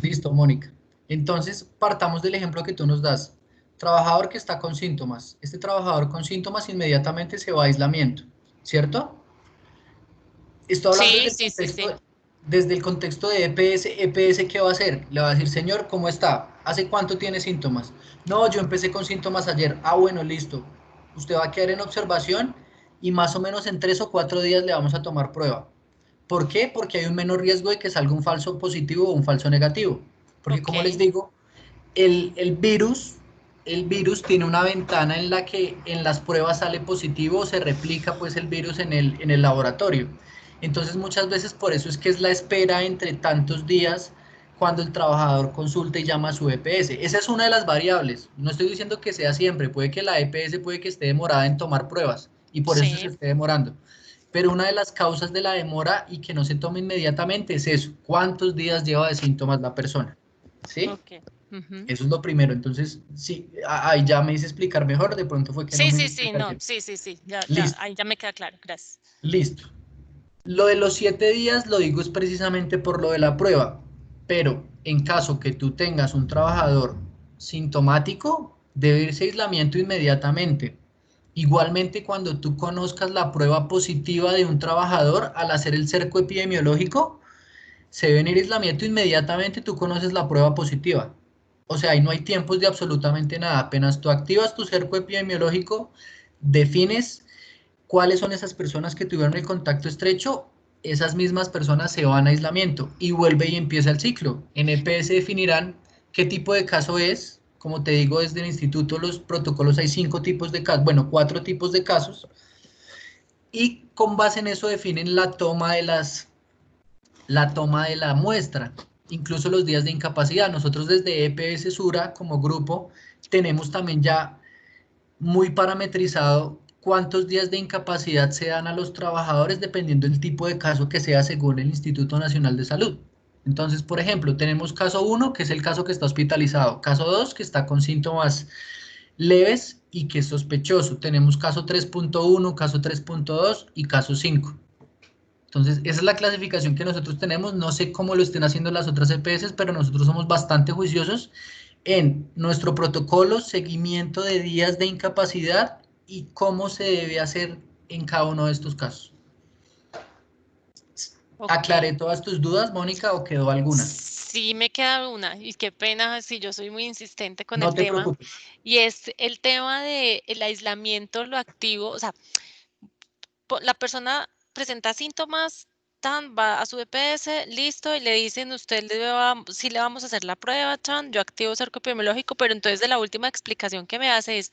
Speaker 9: Listo, Mónica. Entonces, partamos del ejemplo que tú nos das. Trabajador que está con síntomas. Este trabajador con síntomas inmediatamente se va a aislamiento, ¿cierto? Estoy hablando desde el contexto de EPS. EPS, ¿qué va a hacer? Le va a decir, señor, ¿cómo está? ¿Hace cuánto tiene síntomas? No, yo empecé con síntomas ayer. Ah, bueno, listo. Usted va a quedar en observación y más o menos en 3 o 4 días le vamos a tomar prueba. ¿Por qué? Porque hay un menor riesgo de que salga un falso positivo o un falso negativo. Porque como les digo, el virus tiene una ventana en la que en las pruebas sale positivo o se replica pues el virus en el laboratorio. Entonces muchas veces por eso es que es la espera entre tantos días cuando el trabajador consulta y llama a su EPS. Esa es una de las variables. No estoy diciendo que sea siempre, puede que la EPS puede que esté demorada en tomar pruebas y por eso se esté demorando. Pero una de las causas de la demora y que no se tome inmediatamente es eso, cuántos días lleva de síntomas la persona, ¿sí?
Speaker 13: Okay.
Speaker 9: Eso es lo primero. Entonces, sí, ahí ya me hice explicar mejor, de pronto fue que no me hice explicar bien.
Speaker 13: Sí, ya,
Speaker 9: Listo.
Speaker 13: ahí ya me queda claro, gracias.
Speaker 9: Listo. Lo de los 7 días lo digo es precisamente por lo de la prueba, pero en caso que tú tengas un trabajador sintomático, debe irse a aislamiento inmediatamente. Igualmente, cuando tú conozcas la prueba positiva de un trabajador, al hacer el cerco epidemiológico, se debe ir a aislamiento inmediatamente, tú conoces la prueba positiva. O sea, ahí no hay tiempos de absolutamente nada. Apenas tú activas tu cerco epidemiológico, defines cuáles son esas personas que tuvieron el contacto estrecho, esas mismas personas se van a aislamiento y vuelve y empieza el ciclo. En EPS definirán qué tipo de caso es. Como te digo, desde el instituto los protocolos hay 5 tipos de casos, bueno, 4 tipos de casos, y con base en eso definen la toma de la muestra, incluso los días de incapacidad. Nosotros desde EPS Sura como grupo tenemos también ya muy parametrizado cuántos días de incapacidad se dan a los trabajadores dependiendo del tipo de caso que sea según el Instituto Nacional de Salud. Entonces, por ejemplo, tenemos caso 1, que es el caso que está hospitalizado, caso 2, que está con síntomas leves y que es sospechoso. Tenemos caso 3.1, caso 3.2 y caso 5. Entonces, esa es la clasificación que nosotros tenemos. No sé cómo lo estén haciendo las otras EPS, pero nosotros somos bastante juiciosos en nuestro protocolo, seguimiento de días de incapacidad y cómo se debe hacer en cada uno de estos casos.
Speaker 13: Okay.
Speaker 9: ¿Aclaré todas tus dudas, Mónica, o quedó alguna?
Speaker 13: Sí, me queda una, y qué pena si yo soy muy insistente con
Speaker 9: No
Speaker 13: el
Speaker 9: te
Speaker 13: tema,
Speaker 9: preocupes.
Speaker 13: y es el tema del aislamiento, lo activo, o sea, la persona presenta síntomas, va a su EPS, listo, y le dicen, usted sí le vamos a hacer la prueba, yo activo cerco epidemiológico, pero entonces de la última explicación que me hace es,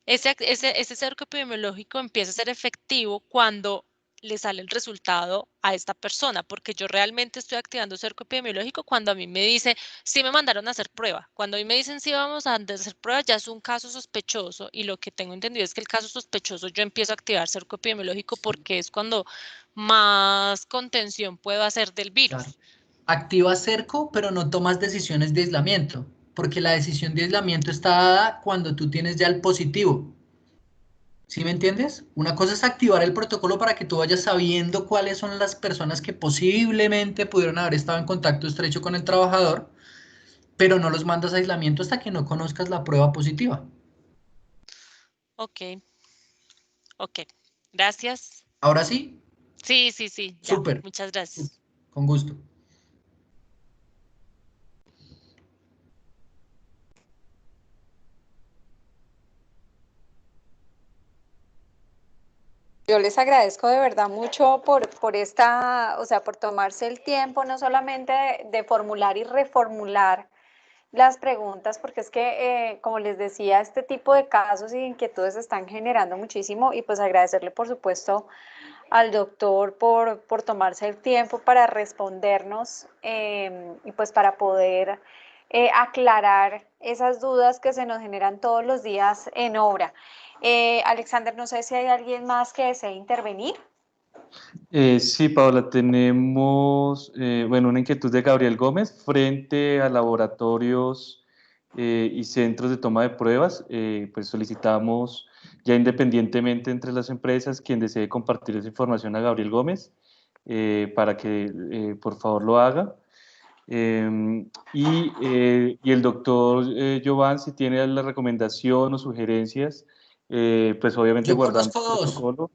Speaker 13: ese cerco epidemiológico empieza a ser efectivo cuando le sale el resultado a esta persona, porque yo realmente estoy activando cerco epidemiológico cuando a mí me dice, sí me mandaron a hacer prueba. Cuando a mí me dicen, sí vamos a hacer prueba, ya es un caso sospechoso, y lo que tengo entendido es que el caso sospechoso yo empiezo a activar cerco epidemiológico porque es cuando más contención puedo hacer del virus.
Speaker 9: Claro. Activas cerco, pero no tomas decisiones de aislamiento, porque la decisión de aislamiento está dada cuando tú tienes ya el positivo. ¿Sí me entiendes? Una cosa es activar el protocolo para que tú vayas sabiendo cuáles son las personas que posiblemente pudieron haber estado en contacto estrecho con el trabajador, pero no los mandas a aislamiento hasta que no conozcas la prueba positiva.
Speaker 13: Ok, gracias.
Speaker 9: ¿Ahora sí?
Speaker 13: Sí, ya.
Speaker 9: Súper.
Speaker 13: Muchas gracias.
Speaker 9: Con gusto.
Speaker 1: Yo les agradezco de verdad mucho por esta, o sea, por tomarse el tiempo no solamente de formular y reformular las preguntas, porque es que, como les decía, este tipo de casos y inquietudes están generando muchísimo, y pues agradecerle, por supuesto, al doctor por tomarse el tiempo para respondernos y pues para poder aclarar esas dudas que se nos generan todos los días en obra. Alexander, no sé si hay alguien más que desee intervenir.
Speaker 11: Sí, Paola, tenemos una inquietud de Gabriel Gómez frente a laboratorios y centros de toma de pruebas. Pues solicitamos ya independientemente entre las empresas quien desee compartir esa información a Gabriel Gómez para que por favor lo haga. Y el doctor Jovan, si tiene la recomendación o sugerencias, pues obviamente guardando el protocolo.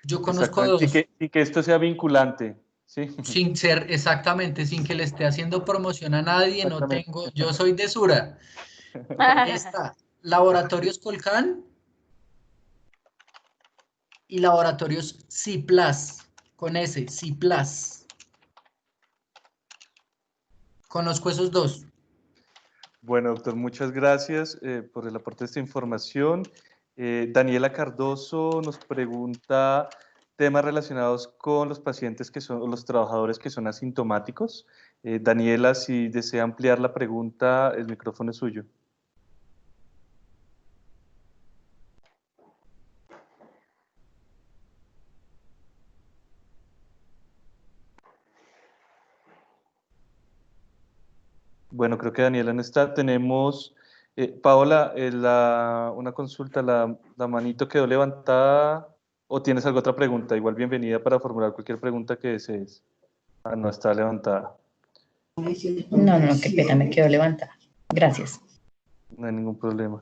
Speaker 9: Yo conozco dos.
Speaker 11: Y que esto sea vinculante, ¿sí?
Speaker 9: Sin ser, exactamente, sin que le esté haciendo promoción a nadie, no tengo, yo soy de Sura. Está Laboratorios Colcan y Laboratorios Ciplas, con S, Ciplas. Conozco esos dos.
Speaker 11: Bueno, doctor, muchas gracias por el aporte de esta información. Daniela Cardoso nos pregunta temas relacionados con los pacientes que son, los trabajadores que son asintomáticos. Daniela, si desea ampliar la pregunta, el micrófono es suyo. Bueno, creo que Daniela no está. Tenemos, Paola, una consulta, la manito quedó levantada, o tienes alguna otra pregunta. Igual bienvenida para formular cualquier pregunta que desees. Ah, no está levantada.
Speaker 12: No, qué pena, me quedó levantada. Gracias.
Speaker 11: No hay ningún problema.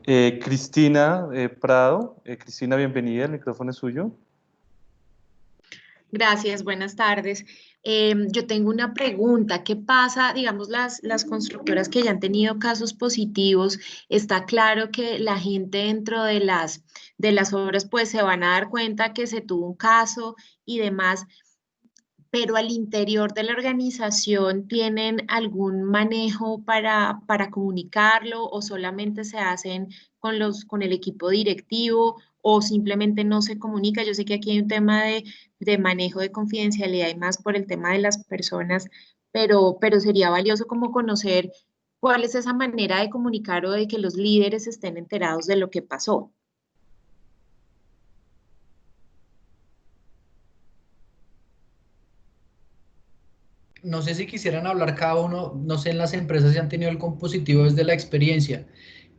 Speaker 11: Cristina Prado. Cristina, bienvenida, el micrófono es suyo.
Speaker 15: Gracias, buenas tardes. Yo tengo una pregunta. ¿Qué pasa, digamos, las constructoras que ya han tenido casos positivos? Está claro que la gente dentro de las obras pues se van a dar cuenta que se tuvo un caso y demás, pero al interior de la organización ¿tienen algún manejo para comunicarlo o solamente se hacen con el equipo directivo o simplemente no se comunica? Yo sé que aquí hay un tema de manejo de confidencialidad y más por el tema de las personas, pero sería valioso como conocer cuál es esa manera de comunicar o de que los líderes estén enterados de lo que pasó.
Speaker 9: No sé si quisieran hablar cada uno, no sé en las empresas si han tenido el compositivo desde la experiencia,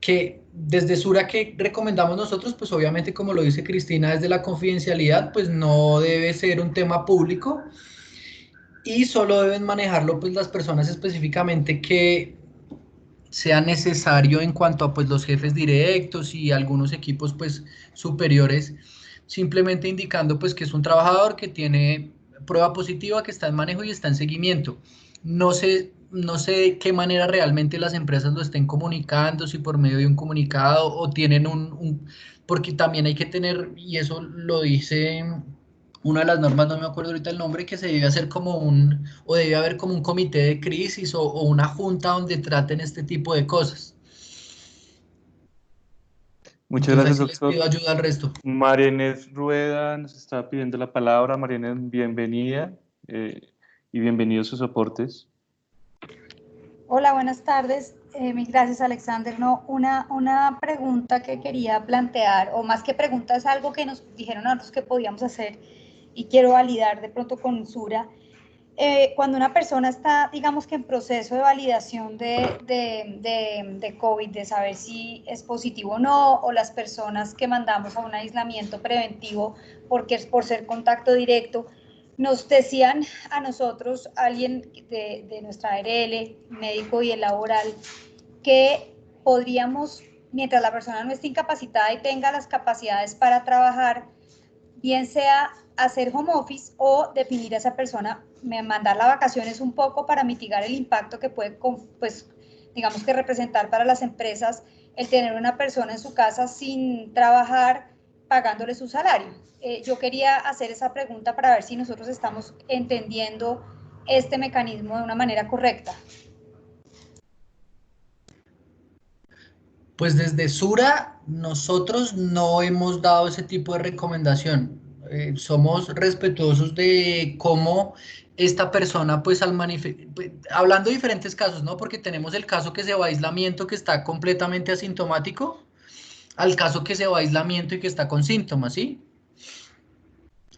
Speaker 9: que desde Sura que recomendamos nosotros, pues obviamente como lo dice Cristina, desde la confidencialidad, pues no debe ser un tema público y solo deben manejarlo pues las personas específicamente que sea necesario en cuanto a pues los jefes directos y algunos equipos pues superiores, simplemente indicando pues que es un trabajador que tiene prueba positiva, que está en manejo y está en seguimiento. No sé de qué manera realmente las empresas lo estén comunicando, si por medio de un comunicado o tienen porque también hay que tener, y eso lo dice una de las normas, no me acuerdo ahorita el nombre, que se debe hacer como o debe haber como un comité de crisis o una junta donde traten este tipo de cosas.
Speaker 11: Muchas
Speaker 9: Entonces,
Speaker 11: gracias,
Speaker 9: ahí sí les
Speaker 11: doctor.
Speaker 9: pido ayuda al resto.
Speaker 11: María Inés Rueda nos está pidiendo la palabra. María Inés, bienvenida y bienvenidos sus aportes.
Speaker 16: Hola, buenas tardes. Mil gracias, Alexander. No, una pregunta que quería plantear, o más que pregunta, es algo que nos dijeron a nosotros que podíamos hacer y quiero validar de pronto con Sura. Cuando una persona está, digamos que en proceso de validación de COVID, de saber si es positivo o no, o las personas que mandamos a un aislamiento preventivo porque es por ser contacto directo, nos decían a nosotros, alguien de nuestra ARL, médico y el laboral, que podríamos, mientras la persona no esté incapacitada y tenga las capacidades para trabajar, bien sea hacer home office o definir a esa persona, mandar las vacaciones un poco para mitigar el impacto que puede, pues, digamos que representar para las empresas el tener una persona en su casa sin trabajar, pagándole su salario. Yo quería hacer esa pregunta para ver si nosotros estamos entendiendo este mecanismo de una manera correcta.
Speaker 9: Pues desde Sura nosotros no hemos dado ese tipo de recomendación. Somos respetuosos de cómo esta persona, pues hablando de diferentes casos, ¿no? Porque tenemos el caso que se va a aislamiento que está completamente asintomático, al caso que se va a aislamiento y que está con síntomas, ¿sí?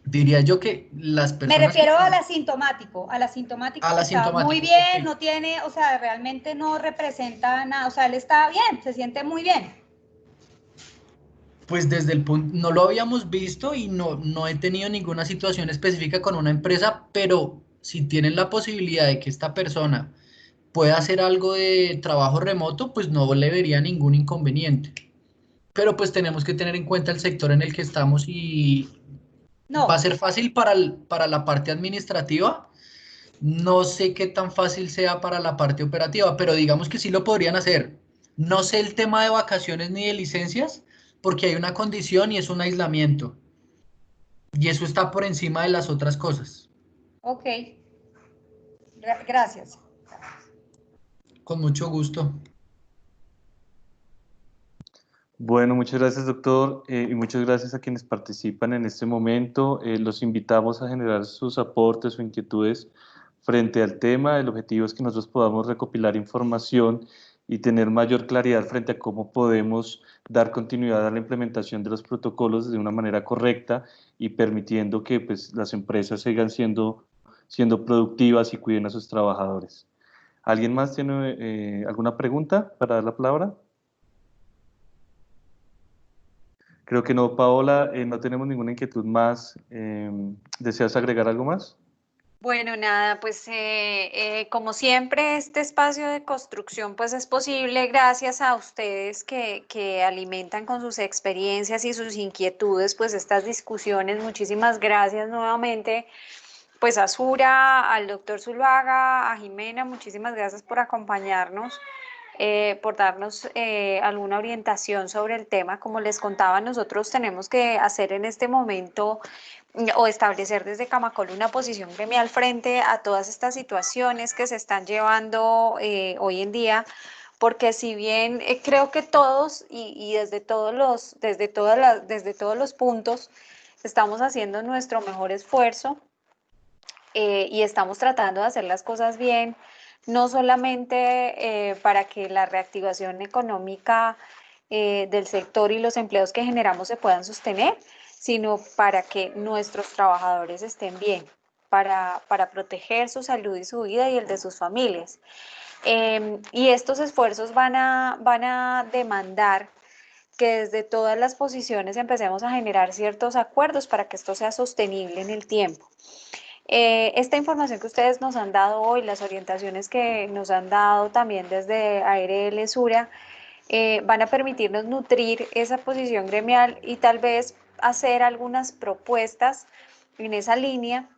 Speaker 9: Diría yo que las personas...
Speaker 16: Me refiero al asintomático, que está muy bien, okay. No tiene, o sea, realmente no representa nada, o sea, él está bien, se siente muy bien.
Speaker 9: Pues desde el punto, no lo habíamos visto y no he tenido ninguna situación específica con una empresa, pero si tienen la posibilidad de que esta persona pueda hacer algo de trabajo remoto, pues no le vería ningún inconveniente. Pero pues tenemos que tener en cuenta el sector en el que estamos y va a ser fácil para la parte administrativa. No sé qué tan fácil sea para la parte operativa, pero digamos que sí lo podrían hacer. No sé el tema de vacaciones ni de licencias, porque hay una condición y es un aislamiento. Y eso está por encima de las otras cosas.
Speaker 16: Ok. Gracias.
Speaker 9: Con mucho gusto.
Speaker 11: Bueno, muchas gracias, doctor, y muchas gracias a quienes participan en este momento. Los invitamos a generar sus aportes o inquietudes frente al tema. El objetivo es que nosotros podamos recopilar información y tener mayor claridad frente a cómo podemos dar continuidad a la implementación de los protocolos de una manera correcta y permitiendo que pues, las empresas sigan siendo productivas y cuiden a sus trabajadores. ¿Alguien más tiene alguna pregunta para dar la palabra? Creo que no, Paola, no tenemos ninguna inquietud más. ¿Deseas agregar algo más?
Speaker 1: Bueno, nada, pues como siempre este espacio de construcción pues es posible gracias a ustedes que alimentan con sus experiencias y sus inquietudes pues estas discusiones. Muchísimas gracias nuevamente pues a Sura, al doctor Zuluaga, a Jimena, muchísimas gracias por acompañarnos. Por darnos alguna orientación sobre el tema. Como les contaba, nosotros tenemos que hacer en este momento o establecer desde Camacol una posición gremial frente a todas estas situaciones que se están llevando hoy en día, porque si bien creo que todos y desde todos los puntos estamos haciendo nuestro mejor esfuerzo y estamos tratando de hacer las cosas bien, no solamente para que la reactivación económica del sector y los empleos que generamos se puedan sostener, sino para que nuestros trabajadores estén bien, para proteger su salud y su vida y el de sus familias. Y estos esfuerzos van a demandar que desde todas las posiciones empecemos a generar ciertos acuerdos para que esto sea sostenible en el tiempo. Esta información que ustedes nos han dado hoy, las orientaciones que nos han dado también desde ARL Sura, van a permitirnos nutrir esa posición gremial y tal vez hacer algunas propuestas en esa línea,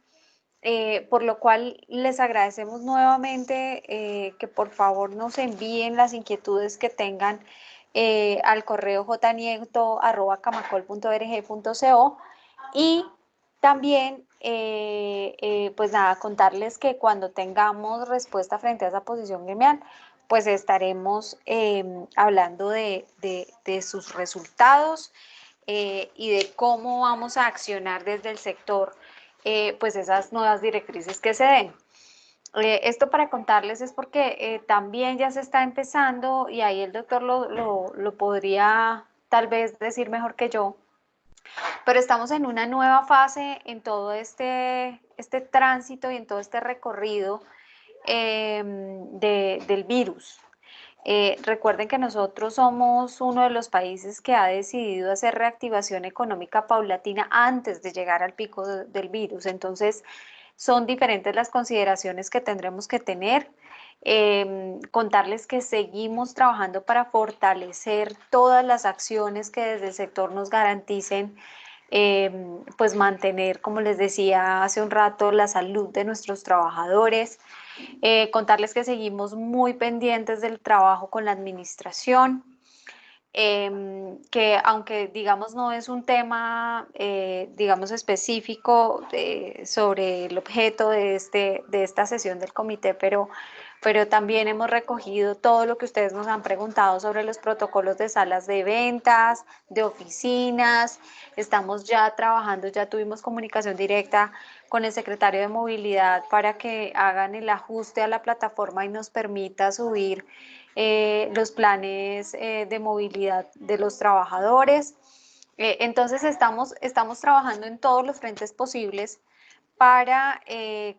Speaker 1: por lo cual les agradecemos nuevamente que por favor nos envíen las inquietudes que tengan al correo jnieto@camacol.org.co y también, pues nada, contarles que cuando tengamos respuesta frente a esa posición gremial, pues estaremos hablando de sus resultados y de cómo vamos a accionar desde el sector, pues esas nuevas directrices que se den. Esto para contarles es porque también ya se está empezando y ahí el doctor lo podría tal vez decir mejor que yo, pero estamos en una nueva fase en todo este tránsito y en todo este recorrido del virus. Recuerden que nosotros somos uno de los países que ha decidido hacer reactivación económica paulatina antes de llegar al pico del virus. Entonces, son diferentes las consideraciones que tendremos que tener. Contarles que seguimos trabajando para fortalecer todas las acciones que desde el sector nos garanticen pues mantener, como les decía hace un rato, la salud de nuestros trabajadores. Contarles que seguimos muy pendientes del trabajo con la administración, que aunque digamos no es un tema digamos específico sobre el objeto de esta sesión del comité, pero también hemos recogido todo lo que ustedes nos han preguntado sobre los protocolos de salas de ventas, de oficinas. Estamos ya trabajando, ya tuvimos comunicación directa con el secretario de Movilidad para que hagan el ajuste a la plataforma y nos permita subir los planes de movilidad de los trabajadores. Entonces estamos trabajando en todos los frentes posibles para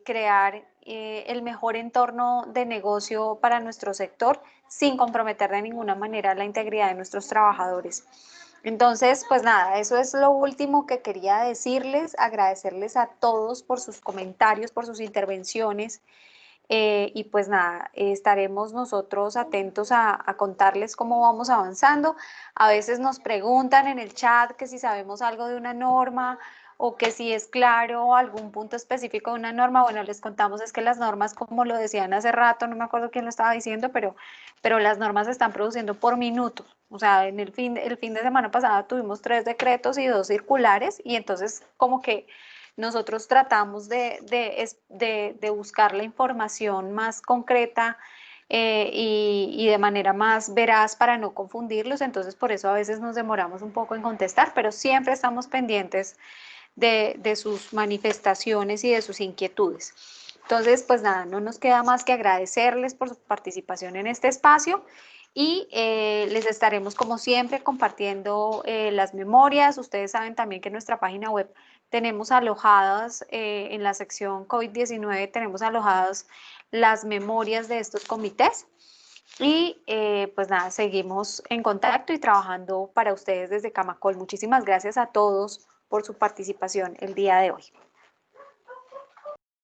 Speaker 1: crear el mejor entorno de negocio para nuestro sector sin comprometer de ninguna manera la integridad de nuestros trabajadores. Entonces, pues nada, eso es lo último que quería decirles, agradecerles a todos por sus comentarios, por sus intervenciones. Y pues nada, estaremos nosotros atentos a contarles cómo vamos avanzando. A veces nos preguntan en el chat que si sabemos algo de una norma o que si es claro algún punto específico de una norma. Bueno, les contamos es que las normas, como lo decían hace rato, no me acuerdo quién lo estaba diciendo, pero las normas se están produciendo por minutos. O sea, el fin de semana pasada tuvimos 3 decretos y 2 circulares y entonces como que nosotros tratamos de buscar la información más concreta y de manera más veraz para no confundirlos. Entonces, por eso a veces nos demoramos un poco en contestar, pero siempre estamos pendientes de sus manifestaciones y de sus inquietudes. Entonces, pues nada, no nos queda más que agradecerles por su participación en este espacio y les estaremos como siempre compartiendo las memorias. Ustedes saben también que en nuestra página web tenemos alojadas, en la sección COVID-19, tenemos alojadas las memorias de estos comités. Y pues nada, seguimos en contacto y trabajando para ustedes desde Camacol. Muchísimas gracias a todos por su participación el día de hoy.